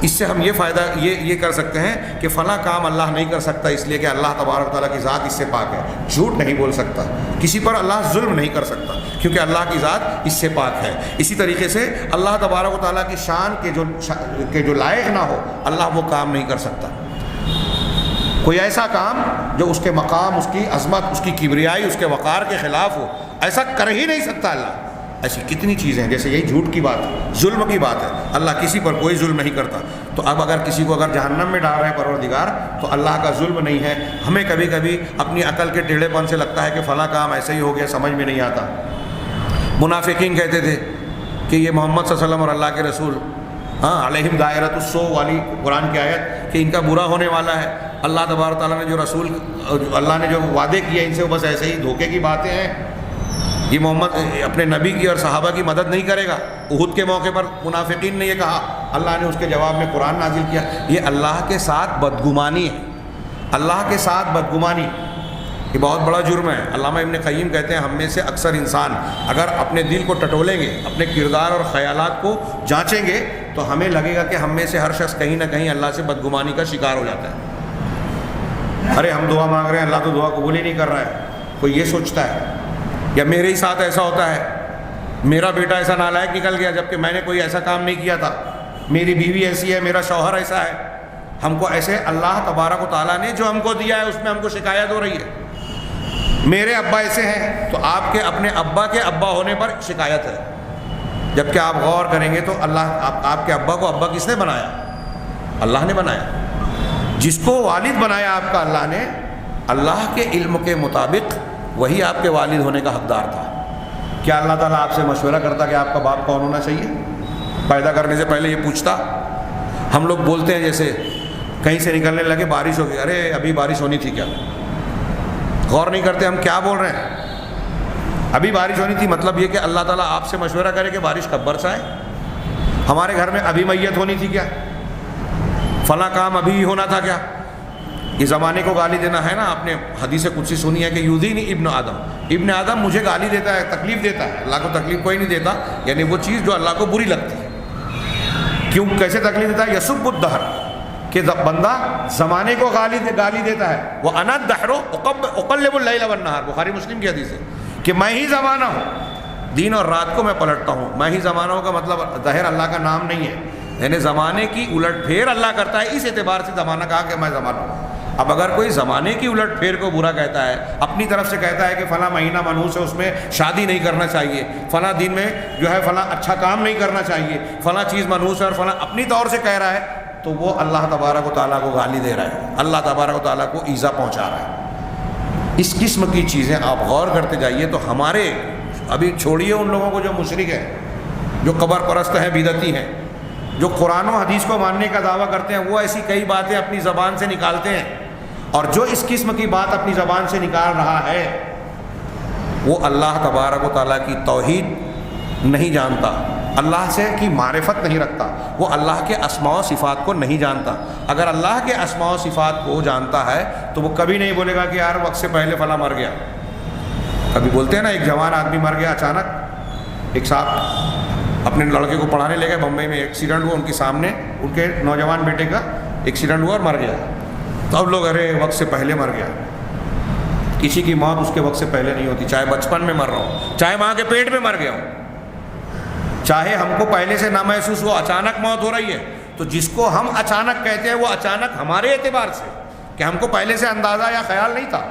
اس سے ہم یہ فائدہ یہ کر سکتے ہیں کہ فلاں کام اللہ نہیں کر سکتا، اس لیے کہ اللہ تبارک و تعالیٰ کی ذات اس سے پاک ہے، جھوٹ نہیں بول سکتا، کسی پر اللہ ظلم نہیں کر سکتا کیونکہ اللہ کی ذات اس سے پاک ہے۔ اسی طریقے سے اللہ تبارک و تعالیٰ کی شان کے جو لائق نہ ہو، اللہ وہ کام نہیں کر سکتا۔ کوئی ایسا کام جو اس کے مقام، اس کی عظمت، اس کی کبریائی، اس کے وقار کے خلاف ہو، ایسا کر ہی نہیں سکتا اللہ۔ ایسی کتنی چیزیں ہیں، جیسے یہی جھوٹ کی بات ہے، ظلم کی بات ہے، اللہ کسی پر کوئی ظلم نہیں کرتا. تو اب اگر کسی کو اگر جہنم میں ڈال رہے ہیں پروردگار تو اللہ کا ظلم نہیں ہے. ہمیں کبھی کبھی اپنی عقل کے ٹیڑھے پن سے لگتا ہے کہ فلاں کام ایسے ہی ہو گیا، سمجھ میں نہیں آتا. منافقین کہتے تھے کہ یہ محمد صلی اللہ علیہ وسلم اور اللہ کے رسول علیہم دائرۃ السوء والی قرآن کی آیت کہ ان کا برا ہونے والا ہے. اللہ تبارک تعالیٰ نے جو رسول اللہ نے جو وعدے کیے ان سے وہ بس ایسے ہی دھوکے کی باتیں ہیں. یہ محمد اپنے نبی کی اور صحابہ کی مدد نہیں کرے گا. احد کے موقع پر منافقین نے یہ کہا، اللہ نے اس کے جواب میں قرآن نازل کیا. یہ اللہ کے ساتھ بدگمانی ہے، اللہ کے ساتھ بدگمانی یہ بہت بڑا جرم ہے. علامہ ابن قیم کہتے ہیں ہم میں سے اکثر انسان اگر اپنے دل کو ٹٹولیں گے، اپنے کردار اور خیالات کو جانچیں گے تو ہمیں لگے گا کہ ہم میں سے ہر شخص کہیں نہ کہیں اللہ سے بدگمانی کا شکار ہو جاتا ہے. ارے ہم دعا مانگ رہے ہیں، اللہ تو دعا قبول ہی نہیں کر رہا ہے. کوئی یہ سوچتا ہے، یا میرے ہی ساتھ ایسا ہوتا ہے، میرا بیٹا ایسا نالائق نکل گیا جبکہ میں نے کوئی ایسا کام نہیں کیا تھا، میری بیوی ایسی ہے، میرا شوہر ایسا ہے. ہم کو ایسے اللہ تبارک و تعالیٰ نے جو ہم کو دیا ہے اس میں ہم کو شکایت ہو رہی ہے. میرے ابا ایسے ہیں تو آپ کے اپنے ابا کے ابا ہونے پر شکایت ہے، جبکہ آپ غور کریں گے تو اللہ آپ کے ابا کو ابا کس نے بنایا؟ اللہ نے بنایا. جس کو والد بنایا آپ کا اللہ نے، اللہ کے علم کے مطابق وہی آپ کے والد ہونے کا حقدار تھا. کیا اللہ تعالیٰ آپ سے مشورہ کرتا کہ آپ کا باپ کون ہونا چاہیے؟ پیدا کرنے سے پہلے یہ پوچھتا؟ ہم لوگ بولتے ہیں جیسے کہیں سے نکلنے لگے بارش ہوگی، ارے ابھی بارش ہونی تھی کیا؟ غور نہیں کرتے ہم کیا بول رہے ہیں. ابھی بارش ہونی تھی مطلب یہ کہ اللہ تعالیٰ آپ سے مشورہ کرے کہ بارش کب برسائے. ہمارے گھر میں ابھی میت ہونی تھی کیا؟ فلاں کام ابھی ہونا تھا کیا؟ یہ زمانے کو گالی دینا ہے نا. آپ نے حدیث قدسی سنی ہے کہ یؤذینی ابن آدم، ابن آدم مجھے گالی دیتا ہے، تکلیف دیتا ہے. اللہ کو تکلیف کوئی نہیں دیتا، یعنی وہ چیز جو اللہ کو بری لگتی ہے. کیوں کیسے تکلیف دیتا ہے؟ یسب الدہر، کہ بندہ زمانے کو گالی دیتا ہے. وہ انا الدہر اقلب اللیل والنہار، بخاری مسلم کی حدیث ہے کہ میں ہی زمانہ ہوں، دن اور رات کو میں پلٹتا ہوں. میں ہی زمانہ ہوں کا مطلب ظاہر اللہ کا نام نہیں ہے، یعنی زمانے کی الٹ پھیر اللہ کرتا ہے. اس اعتبار سے زمانہ کہا کہ میں زمانہ ہوں. اب اگر کوئی زمانے کی الٹ پھیر کو برا کہتا ہے، اپنی طرف سے کہتا ہے کہ فلاں مہینہ منحوس ہے، اس میں شادی نہیں کرنا چاہیے، فلاں دن میں جو ہے فلاں اچھا کام نہیں کرنا چاہیے، فلاں چیز منحوس ہے، اور فلاں اپنی طور سے کہہ رہا ہے، تو وہ اللہ تبارک و تعالیٰ کو گالی دے رہا ہے، اللہ تبارک و تعالیٰ کو ایذا پہنچا رہا ہے. اس قسم کی چیزیں آپ غور کرتے جائیے تو ہمارے، ابھی چھوڑیے ان لوگوں کو جو مشرک ہیں، جو قبر پرست ہیں، بدعتی ہیں، جو قرآن و حدیث کو ماننے کا دعویٰ کرتے ہیں، وہ ایسی کئی باتیں اپنی زبان سے نکالتے ہیں. اور جو اس قسم کی بات اپنی زبان سے نکال رہا ہے وہ اللہ تبارک و تعالیٰ کی توحید نہیں جانتا، اللہ سے کی معرفت نہیں رکھتا، وہ اللہ کے اسماء و صفات کو نہیں جانتا. اگر اللہ کے اسماء و صفات کو جانتا ہے تو وہ کبھی نہیں بولے گا کہ یار وقت سے پہلے فلاں مر گیا. کبھی بولتے ہیں نا ایک جوان آدمی مر گیا اچانک. ایک صاحب اپنے لڑکے کو پڑھانے لے گئے، بمبئی میں ایکسیڈنٹ ہوا ان کے سامنے، ان کے نوجوان بیٹے کا ایکسیڈنٹ ہوا اور مر گیا. تو اب لوگ ارے وقت سے پہلے مر گیا. کسی کی موت اس کے وقت سے پہلے نہیں ہوتی، چاہے بچپن میں مر رہا ہوں، چاہے ماں کے پیٹ میں مر گیا ہوں، چاہے ہم کو پہلے سے نہ محسوس ہو، اچانک موت ہو رہی ہے. تو جس کو ہم اچانک کہتے ہیں وہ اچانک ہمارے اعتبار سے، کہ ہم کو پہلے سے اندازہ یا خیال نہیں تھا،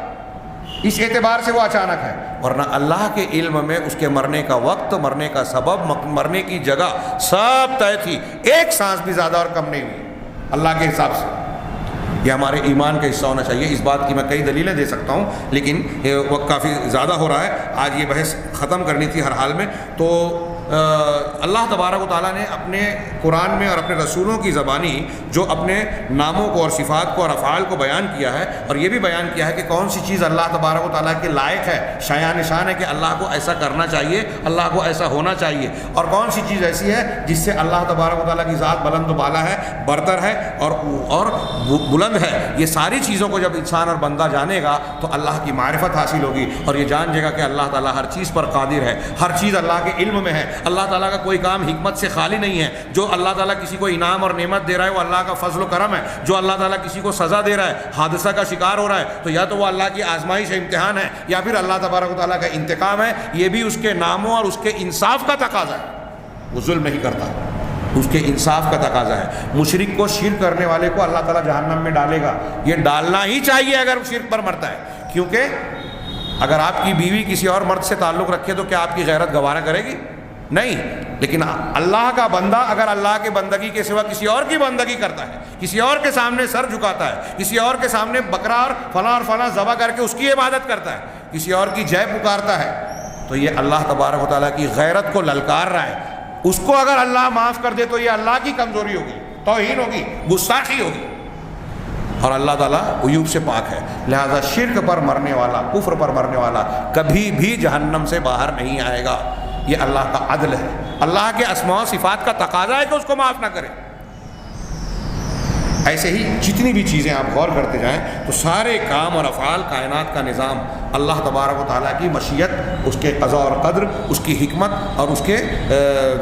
اس اعتبار سے وہ اچانک ہے. ورنہ اللہ کے علم میں اس کے مرنے کا وقت، مرنے کا سبب، مرنے کی جگہ سب طے تھی. ایک سانس بھی زیادہ اور کم نہیں ہوئی اللہ کے حساب سے. یہ ہمارے ایمان کا حصہ ہونا چاہیے. اس بات کی میں کئی دلیلیں دے سکتا ہوں لیکن وقت کافی زیادہ ہو رہا ہے. آج یہ بحث ختم کرنی تھی ہر حال میں. تو اللہ تبارک و تعالیٰ نے اپنے قرآن میں اور اپنے رسولوں کی زبانی جو اپنے ناموں کو اور صفات کو اور افعال کو بیان کیا ہے، اور یہ بھی بیان کیا ہے کہ کون سی چیز اللہ تبارک و تعالیٰ کے لائق ہے، شایع نشان ہے کہ اللہ کو ایسا کرنا چاہیے، اللہ کو ایسا ہونا چاہیے، اور کون سی چیز ایسی ہے جس سے اللہ تبارک و تعالیٰ کی ذات بلند و بالا ہے، برتر ہے اور بلند ہے. یہ ساری چیزوں کو جب انسان اور بندہ جانے گا تو اللہ کی معرفت حاصل ہوگی، اور یہ جان جائے گا کہ اللہ تعالیٰ ہر چیز پر قادر ہے، ہر چیز اللہ کے علم میں ہے. اللہ تعالیٰ کا کوئی کام حکمت سے خالی نہیں ہے. جو اللہ تعالیٰ کسی کو انعام اور نعمت دے رہا ہے وہ اللہ کا فضل و کرم ہے. جو اللہ تعالیٰ کسی کو سزا دے رہا ہے، حادثہ کا شکار ہو رہا ہے، تو یا تو وہ اللہ کی آزمائش ہے، امتحان ہے، یا پھر اللہ تبارک و تعالیٰ کا انتقام ہے. یہ بھی اس کے ناموں اور اس کے انصاف کا تقاضا ہے. وہ ظلم نہیں کرتا، اس کے انصاف کا تقاضا ہے. مشرک کو شرک کرنے والے کو اللہ تعالیٰ جہنم میں ڈالے گا. یہ ڈالنا ہی چاہیے اگر شرک پر مرتا ہے. کیونکہ اگر آپ کی بیوی کسی اور مرد سے تعلق رکھے تو کیا آپ کی غیرت گوارا کرے گی؟ نہیں، لیکن اللہ کا بندہ اگر اللہ کے بندگی کے سوا کسی اور کی بندگی کرتا ہے، کسی اور کے سامنے سر جھکاتا ہے، کسی اور کے سامنے بکرا اور فلاں ذبح کر کے اس کی عبادت کرتا ہے، کسی اور کی جے پکارتا ہے، تو یہ اللہ تبارک و تعالیٰ کی غیرت کو للکار رہا ہے۔ اس کو اگر اللہ معاف کر دے تو یہ اللہ کی کمزوری ہوگی، توہین ہوگی، گستاخی ہوگی، اور اللہ تعالیٰ عیوب سے پاک ہے۔ لہذا شرک پر مرنے والا، کفر پر مرنے والا کبھی بھی جہنم سے باہر نہیں آئے گا۔ یہ اللہ کا عدل ہے، اللہ کے اسماء و صفات کا تقاضا ہے کہ اس کو معاف نہ کرے۔ ایسے ہی جتنی بھی چیزیں آپ غور کرتے جائیں تو سارے کام اور افعال، کائنات کا نظام اللہ تبارک و تعالیٰ کی مشیت، اس کے قضاء اور قدر، اس کی حکمت اور اس کے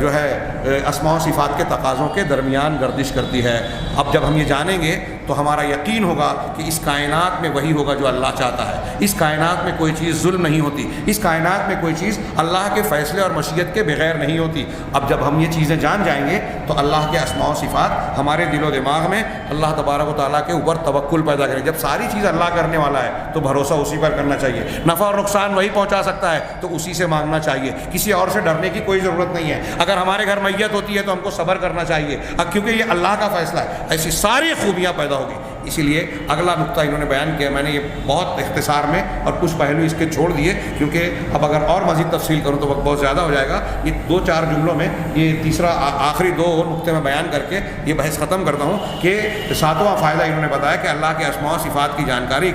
جو ہے اسماء و صفات کے تقاضوں کے درمیان گردش کرتی ہے۔ اب جب ہم یہ جانیں گے تو ہمارا یقین ہوگا کہ اس کائنات میں وہی ہوگا جو اللہ چاہتا ہے، اس کائنات میں کوئی چیز ظلم نہیں ہوتی، اس کائنات میں کوئی چیز اللہ کے فیصلے اور مشیت کے بغیر نہیں ہوتی۔ اب جب ہم یہ چیزیں جان جائیں گے تو اللہ کے اسماء و صفات ہمارے دل و دماغ میں اللہ تبارک و تعالیٰ کے اوپر توکل پیدا کریں۔ جب ساری چیز اللہ کرنے والا ہے تو بھروسہ اسی پر کرنا چاہیے، نفع اور نقصان وہی پہنچا سکتا ہے تو اسی سے مانگنا چاہیے، کسی اور سے ڈرنے کی کوئی ضرورت نہیں ہے۔ اگر ہمارے گھر میت ہوتی ہے تو ہم کو صبر کرنا چاہیے کیونکہ یہ اللہ کا فیصلہ ہے۔ ایسی ساری خوبیاں پیدا ہوگی۔ اسی لیے اگلا نقطہ انہوں نے بیان کیا، میں نے یہ بہت اختصار میں اور کچھ پہلو اس کے چھوڑ دیے کیونکہ اب اگر اور مزید تفصیل کروں تو وقت بہت زیادہ ہو جائے گا۔ یہ 2-4 جملوں میں یہ تیسرا آخری 2 نقطے میں بیان کر کے یہ بحث ختم کرتا ہوں کہ 7واں فائدہ انہوں نے بتایا کہ اللہ کے اسماء و صفات کی جانکاری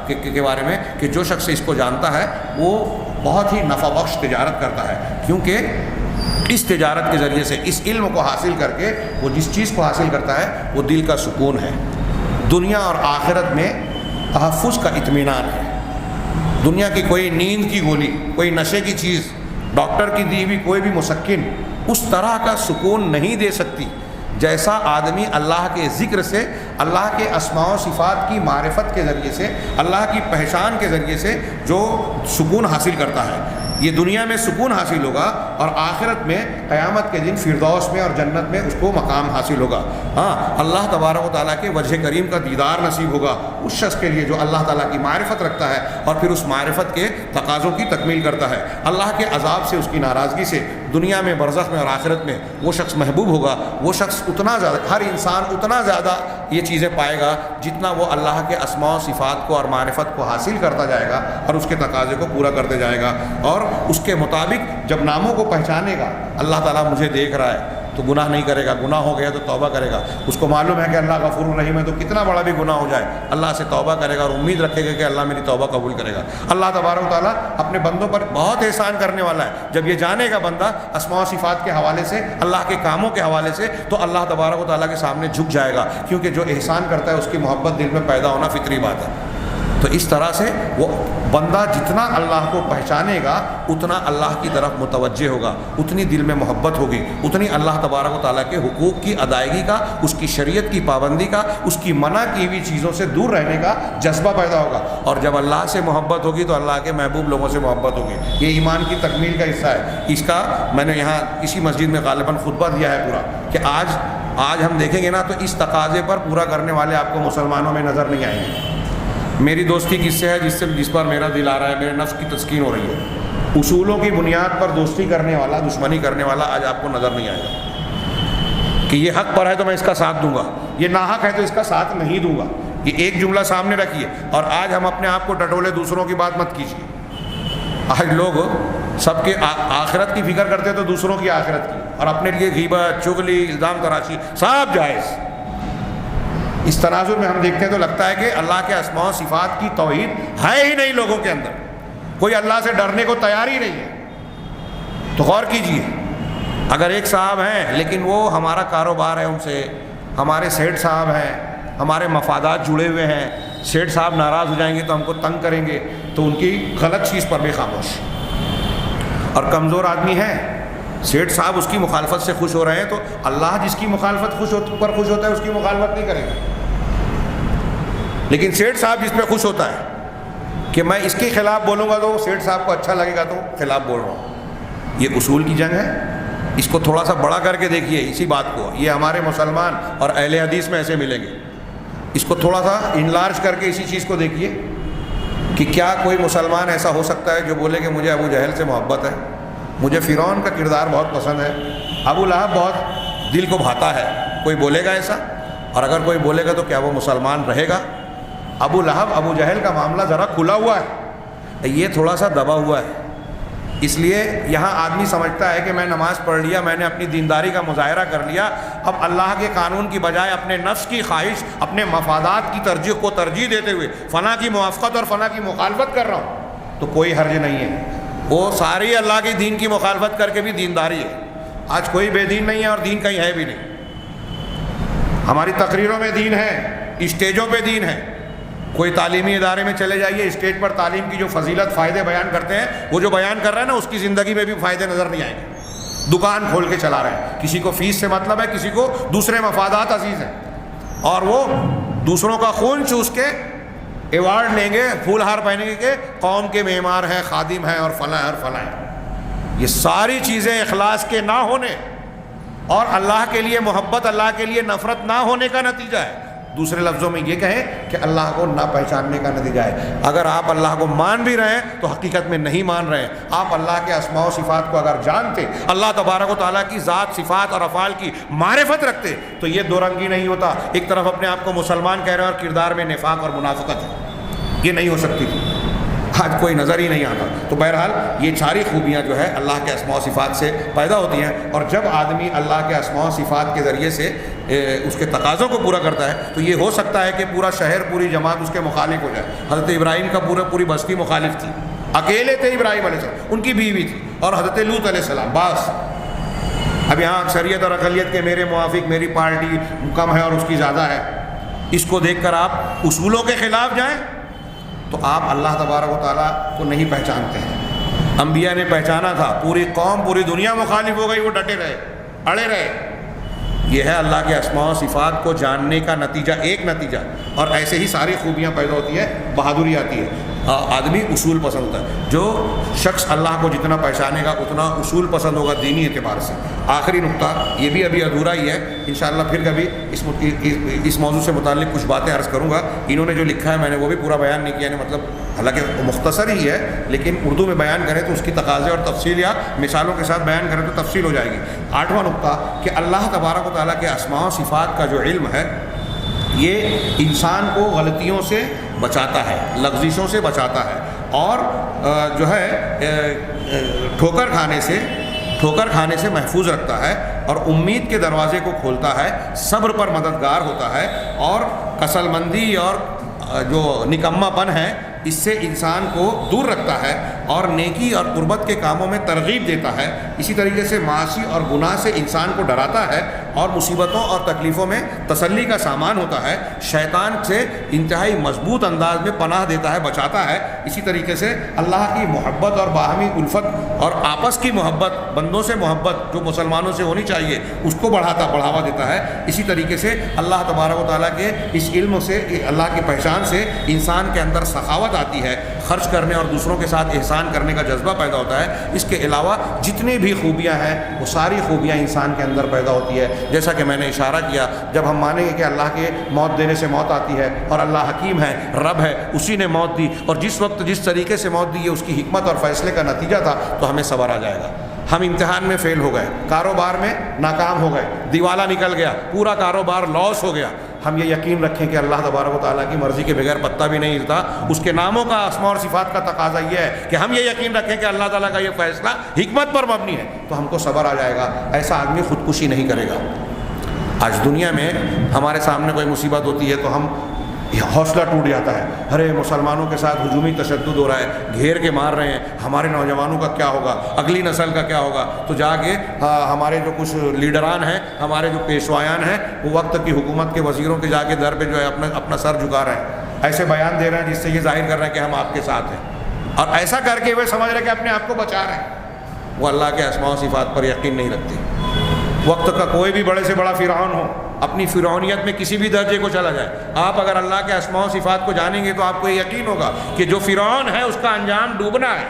کے بارے میں کہ جو شخص اس کو جانتا ہے وہ بہت ہی نفع بخش تجارت کرتا ہے، کیونکہ اس تجارت کے ذریعے سے اس علم کو حاصل کر کے وہ جس چیز کو حاصل کرتا ہے وہ دل کا سکون ہے، دنیا اور آخرت میں تحفظ کا اطمینان ہے۔ دنیا کی کوئی نیند کی گولی، کوئی نشے کی چیز، ڈاکٹر کی دی ہوئی کوئی بھی مسکن اس طرح کا سکون نہیں دے سکتی جیسا آدمی اللہ کے ذکر سے، اللہ کے اسماء و صفات کی معرفت کے ذریعے سے، اللہ کی پہچان کے ذریعے سے جو سکون حاصل کرتا ہے۔ یہ دنیا میں سکون حاصل ہوگا اور آخرت میں قیامت کے دن فردوس میں اور جنت میں اس کو مقام حاصل ہوگا۔ ہاں، اللہ تبارک و تعالیٰ کے وجہ کریم کا دیدار نصیب ہوگا اس شخص کے لیے جو اللہ تعالیٰ کی معرفت رکھتا ہے اور پھر اس معرفت کے تقاضوں کی تکمیل کرتا ہے۔ اللہ کے عذاب سے، اس کی ناراضگی سے دنیا میں، برزخ میں اور آخرت میں وہ شخص محبوب ہوگا۔ وہ شخص اتنا زیادہ، ہر انسان اتنا زیادہ یہ چیزیں پائے گا جتنا وہ اللہ کے اسماء و صفات کو اور معرفت کو حاصل کرتا جائے گا اور اس کے تقاضے کو پورا کرتے جائے گا، اور اس کے مطابق جب ناموں کو پہچانے گا، اللہ تعالیٰ مجھے دیکھ رہا ہے تو گناہ نہیں کرے گا، گناہ ہو گیا تو توبہ کرے گا۔ اس کو معلوم ہے کہ اللہ غفور الرحیم ہے تو کتنا بڑا بھی گناہ ہو جائے اللہ سے توبہ کرے گا اور امید رکھے گا کہ اللہ میری توبہ قبول کرے گا۔ اللہ تبارک و تعالیٰ اپنے بندوں پر بہت احسان کرنے والا ہے۔ جب یہ جانے گا بندہ اسماء و صفات کے حوالے سے، اللہ کے کاموں کے حوالے سے، تو اللہ تبارک و تعالیٰ کے سامنے جھک جائے گا، کیونکہ جو احسان کرتا ہے اس کی محبت دل میں پیدا ہونا فطری بات ہے۔ تو اس طرح سے وہ بندہ جتنا اللہ کو پہچانے گا اتنا اللہ کی طرف متوجہ ہوگا، اتنی دل میں محبت ہوگی، اتنی اللہ تبارک و تعالیٰ کے حقوق کی ادائیگی کا، اس کی شریعت کی پابندی کا، اس کی منع کی ہوئی چیزوں سے دور رہنے کا جذبہ پیدا ہوگا۔ اور جب اللہ سے محبت ہوگی تو اللہ کے محبوب لوگوں سے محبت ہوگی۔ یہ ایمان کی تکمیل کا حصہ ہے۔ اس کا میں نے یہاں اسی مسجد میں غالباً خطبہ دیا ہے پورا کہ آج ہم دیکھیں گے نا تو اس تقاضے پر پورا کرنے والے آپ کو مسلمانوں میں نظر نہیں آئیں گے۔ میری دوستی کس سے ہے؟ جس پر میرا دل آ رہا ہے، میرے نفس کی تسکین ہو رہی ہے۔ اصولوں کی بنیاد پر دوستی کرنے والا، دشمنی کرنے والا آج آپ کو نظر نہیں آئے گا کہ یہ حق پر ہے تو میں اس کا ساتھ دوں گا، یہ ناحق ہے تو اس کا ساتھ نہیں دوں گا۔ یہ ایک جملہ سامنے رکھیے، اور آج ہم اپنے آپ کو ٹٹولے، دوسروں کی بات مت کیجیے۔ آج لوگ سب کے آخرت کی فکر کرتے تو دوسروں کی آخرت کی، اور اپنے لیے غیبت، چغلی، الزام تراشی سب جائز۔ اس تناظر میں ہم دیکھتے ہیں تو لگتا ہے کہ اللہ کے اسماء و صفات کی توحید ہے ہی نہیں لوگوں کے اندر، کوئی اللہ سے ڈرنے کو تیار ہی نہیں ہے۔ تو غور کیجئے، اگر ایک صاحب ہیں لیکن وہ ہمارا کاروبار ہے، ان سے ہمارے سیٹھ صاحب ہیں، ہمارے مفادات جڑے ہوئے ہیں، سیٹھ صاحب ناراض ہو جائیں گے تو ہم کو تنگ کریں گے، تو ان کی غلط چیز پر بھی خاموش۔ اور کمزور آدمی ہے، سیٹھ صاحب اس کی مخالفت سے خوش ہو رہے ہیں تو اللہ جس کی مخالفت خوش ہوتا ہے اس کی مخالفت نہیں کرے گا۔ لیکن سیٹھ صاحب جس پہ خوش ہوتا ہے کہ میں اس کے خلاف بولوں گا تو سیٹھ صاحب کو اچھا لگے گا تو خلاف بول رہا ہوں۔ یہ اصول کی جنگ ہے۔ اس کو تھوڑا سا بڑا کر کے دیکھیے اسی بات کو، یہ ہمارے مسلمان اور اہل حدیث میں ایسے ملیں گے۔ اس کو تھوڑا سا انلارج کر کے اسی چیز کو دیکھیے کہ کیا کوئی مسلمان ایسا ہو سکتا ہے جو بولے کہ مجھے ابو جہل سے محبت ہے، مجھے فرعون کا کردار بہت پسند ہے. ابو لہب بہت دل کو بھاتا ہے. کوئی بولے گا ایسا؟ اور اگر کوئی بولے گا تو کیا وہ مسلمان رہے گا؟ ابو لہب ابو جہل کا معاملہ ذرا کھلا ہوا ہے، یہ تھوڑا سا دبا ہوا ہے. اس لیے یہاں آدمی سمجھتا ہے کہ میں نماز پڑھ لیا، میں نے اپنی دینداری کا مظاہرہ کر لیا، اب اللہ کے قانون کی بجائے اپنے نفس کی خواہش، اپنے مفادات کی ترجیح دیتے ہوئے فلاں کی موافقت اور فلاں کی مخالفت کر رہا ہوں، تو کوئی حرج نہیں ہے. وہ ساری اللہ کے دین کی مخالفت کر کے بھی دینداری ہے. آج کوئی بے دین نہیں ہے اور دین کہیں ہے بھی نہیں. ہماری تقریروں میں دین ہے، اسٹیجوں پہ دین ہے. کوئی تعلیمی ادارے میں چلے جائیے، اسٹیج پر تعلیم کی جو فضیلت فائدے بیان کرتے ہیں، وہ جو بیان کر رہے ہیں نا، اس کی زندگی میں بھی فائدے نظر نہیں آئیں گے. دکان کھول کے چلا رہے ہیں، کسی کو فیس سے مطلب ہے، کسی کو دوسرے مفادات عزیز ہیں، اور وہ دوسروں کا خون چوس کے ایوارڈ لیں گے، پھول ہار پہنیں گے کہ قوم کے معمار ہیں، خادم ہیں اور فلاں اور فلاں. یہ ساری چیزیں اخلاص کے نہ ہونے اور اللہ کے لیے محبت، اللہ کے لیے نفرت نہ ہونے کا نتیجہ ہے. دوسرے لفظوں میں یہ کہیں کہ اللہ کو نہ پہچاننے کا نتیجہ ہے. اگر آپ اللہ کو مان بھی رہے ہیں تو حقیقت میں نہیں مان رہے ہیں. آپ اللہ کے اسماء و صفات کو اگر جانتے، اللہ تبارک و تعالیٰ کی ذات، صفات اور افعال کی معرفت رکھتے، تو یہ دو رنگی نہیں ہوتا. ایک طرف اپنے آپ کو مسلمان کہہ رہے ہیں اور کردار میں نفاق اور منافقت ہے. یہ نہیں ہو سکتی تھی. آج کوئی نظر ہی نہیں آتا. تو بہرحال یہ ساری خوبیاں جو ہے اللہ کے اسماء و صفات سے پیدا ہوتی ہیں، اور جب آدمی اللہ کے اسماء و صفات کے ذریعے سے اس کے تقاضوں کو پورا کرتا ہے تو یہ ہو سکتا ہے کہ پورا شہر، پوری جماعت اس کے مخالف ہو جائے. حضرت ابراہیم کا پوری بستی مخالف تھی، اکیلے تھے ابراہیم علیہ السلام، ان کی بیوی تھی، اور حضرت لوط علیہ السلام. بس اب یہاں اکثریت اور اقلیت کے میرے موافق، میری پارٹی کم ہے اور اس کی زیادہ ہے، اس کو دیکھ کر آپ اصولوں کے خلاف جائیں تو آپ اللہ تبارک و تعالیٰ کو نہیں پہچانتے ہیں. انبیاء نے پہچانا تھا، پوری قوم، پوری دنیا مخالف ہو گئی، وہ ڈٹے رہے، اڑے رہے. یہ ہے اللہ کے اسماء و صفات کو جاننے کا نتیجہ، ایک نتیجہ. اور ایسے ہی ساری خوبیاں پیدا ہوتی ہے، بہادری آتی ہے. آدمی اصول پسند ہوتا ہے. جو شخص اللہ کو جتنا پہچانے گا اتنا اصول پسند ہوگا دینی اعتبار سے. آخری نقطہ، یہ بھی ابھی ادھورا ہی ہے، انشاءاللہ پھر کبھی اس موضوع سے متعلق کچھ باتیں عرض کروں گا. انہوں نے جو لکھا ہے میں نے وہ بھی پورا بیان نہیں کیا، یعنی مطلب حالانکہ مختصر ہی ہے، لیکن اردو میں بیان کریں تو اس کی تقاضے اور تفصیل، یا مثالوں کے ساتھ بیان کریں تو تفصیل ہو جائے گی. 8واں نقطہ کہ اللہ تبارک و تعالیٰ کے اسماء و صفات کا جو علم ہے، یہ انسان کو غلطیوں سے بچاتا ہے، لغزشوں سے بچاتا ہے، اور جو ہے ٹھوکر کھانے سے محفوظ رکھتا ہے، اور امید کے دروازے کو کھولتا ہے، صبر پر مددگار ہوتا ہے، اور کسل مندی اور جو نکما پن ہے اس سے انسان کو دور رکھتا ہے، اور نیکی اور قربت کے کاموں میں ترغیب دیتا ہے. اسی طریقے سے معاصی اور گناہ سے انسان کو ڈراتا ہے، اور مصیبتوں اور تکلیفوں میں تسلی کا سامان ہوتا ہے. شیطان سے انتہائی مضبوط انداز میں پناہ دیتا ہے، بچاتا ہے. اسی طریقے سے اللہ کی محبت اور باہمی الفت اور آپس کی محبت، بندوں سے محبت جو مسلمانوں سے ہونی چاہیے، اس کو بڑھاوا دیتا ہے. اسی طریقے سے اللہ تبارک و تعالیٰ کے اس علم سے، اللہ کی پہچان سے انسان کے اندر سخاوت آتی ہے، خرچ کرنے اور دوسروں کے ساتھ احسان کرنے کا جذبہ پیدا ہوتا ہے. اس کے علاوہ جتنی بھی خوبیاں ہیں وہ ساری خوبیاں انسان کے اندر پیدا ہوتی ہے. جیسا کہ میں نے اشارہ کیا، جب ہم مانیں گے کہ اللہ کے موت دینے سے موت آتی ہے، اور اللہ حکیم ہے، رب ہے، اسی نے موت دی، اور جس وقت جس طریقے سے موت دی ہے اس کی حکمت اور فیصلے کا نتیجہ تھا، تو ہمیں صبر آ جائے گا. ہم امتحان میں فیل ہو گئے، کاروبار میں ناکام ہو گئے، دیوالا نکل گیا، پورا کاروبار لاس ہو گیا. ہم یہ یقین رکھیں کہ اللہ تبارک و تعالیٰ کی مرضی کے بغیر پتہ بھی نہیں ہلتا. اس کے ناموں کا، اسماء اور صفات کا تقاضا یہ ہے کہ ہم یہ یقین رکھیں کہ اللہ تعالیٰ کا یہ فیصلہ حکمت پر مبنی ہے، تو ہم کو صبر آ جائے گا. ایسا آدمی خودکشی نہیں کرے گا. آج دنیا میں ہمارے سامنے کوئی مصیبت ہوتی ہے تو ہم حوصلہ ٹوٹ جاتا ہے، ارے مسلمانوں کے ساتھ ہجومی تشدد ہو رہا ہے، گھیر کے مار رہے ہیں، ہمارے نوجوانوں کا کیا ہوگا، اگلی نسل کا کیا ہوگا. تو جا کے ہمارے جو کچھ لیڈران ہیں، ہمارے جو پیشوایان ہیں، وہ وقت کی حکومت کے وزیروں کے جا کے در پہ جو ہے اپنا سر جھکا رہے ہیں، ایسے بیان دے رہے ہیں جس سے یہ ظاہر کر رہے ہیں کہ ہم آپ کے ساتھ ہیں، اور ایسا کر کے وہ سمجھ رہے ہیں کہ اپنے آپ کو بچا رہے ہیں. وہ اللہ کے اسماء و صفات پر یقین نہیں رکھتے. وقت کا کوئی بھی بڑے سے بڑا فرعون ہو، اپنی فرعونیت میں کسی بھی درجے کو چلا جائے، آپ اگر اللہ کے اسماء و صفات کو جانیں گے تو آپ کو یہ یقین ہوگا کہ جو فرعون ہے اس کا انجام ڈوبنا ہے.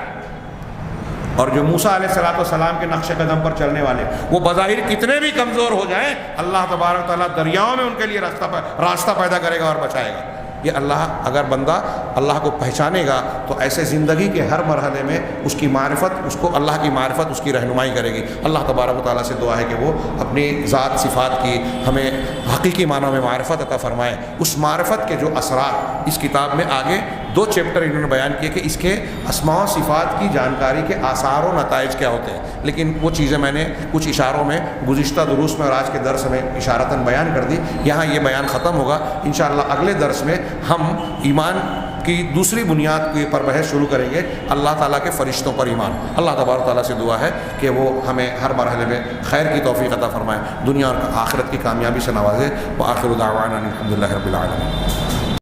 اور جو موسیٰ علیہ السلام کے نقش قدم پر چلنے والے، وہ بظاہر کتنے بھی کمزور ہو جائیں، اللہ تبارک تعالیٰ دریاؤں میں ان کے لیے راستہ پیدا کرے گا اور بچائے گا. یہ اللہ اگر بندہ اللہ کو پہچانے گا تو ایسے زندگی کے ہر مرحلے میں اس کی معرفت، اس کو اللہ کی معرفت اس کی رہنمائی کرے گی۔ اللہ تبارک و تعالیٰ سے دعا ہے کہ وہ اپنی ذات صفات کی ہمیں حقیقی معنوں میں معرفت عطا فرمائے۔ اس معرفت کے جو اثرات اس کتاب میں آگے 2 چیپٹر انہوں نے بیان کیے کہ اس کے اسماء و صفات کی جانکاری کے آثار و نتائج کیا ہوتے ہیں، لیکن وہ چیزیں میں نے کچھ اشاروں میں گزشتہ دروس میں اور آج کے درس میں اشارتاً بیان کر دی۔ یہاں یہ بیان ختم ہوگا، انشاءاللہ اگلے درس میں ہم ایمان کی دوسری بنیاد پر بحث شروع کریں گے، اللہ تعالیٰ کے فرشتوں پر ایمان۔ اللہ تبارک تعالیٰ سے دعا ہے کہ وہ ہمیں ہر مرحلے میں خیر کی توفیق عطا فرمائے، دنیا اور آخرت کی کامیابی سے نوازے۔ وآخر دعوانا الحمد للہ رب العالمین۔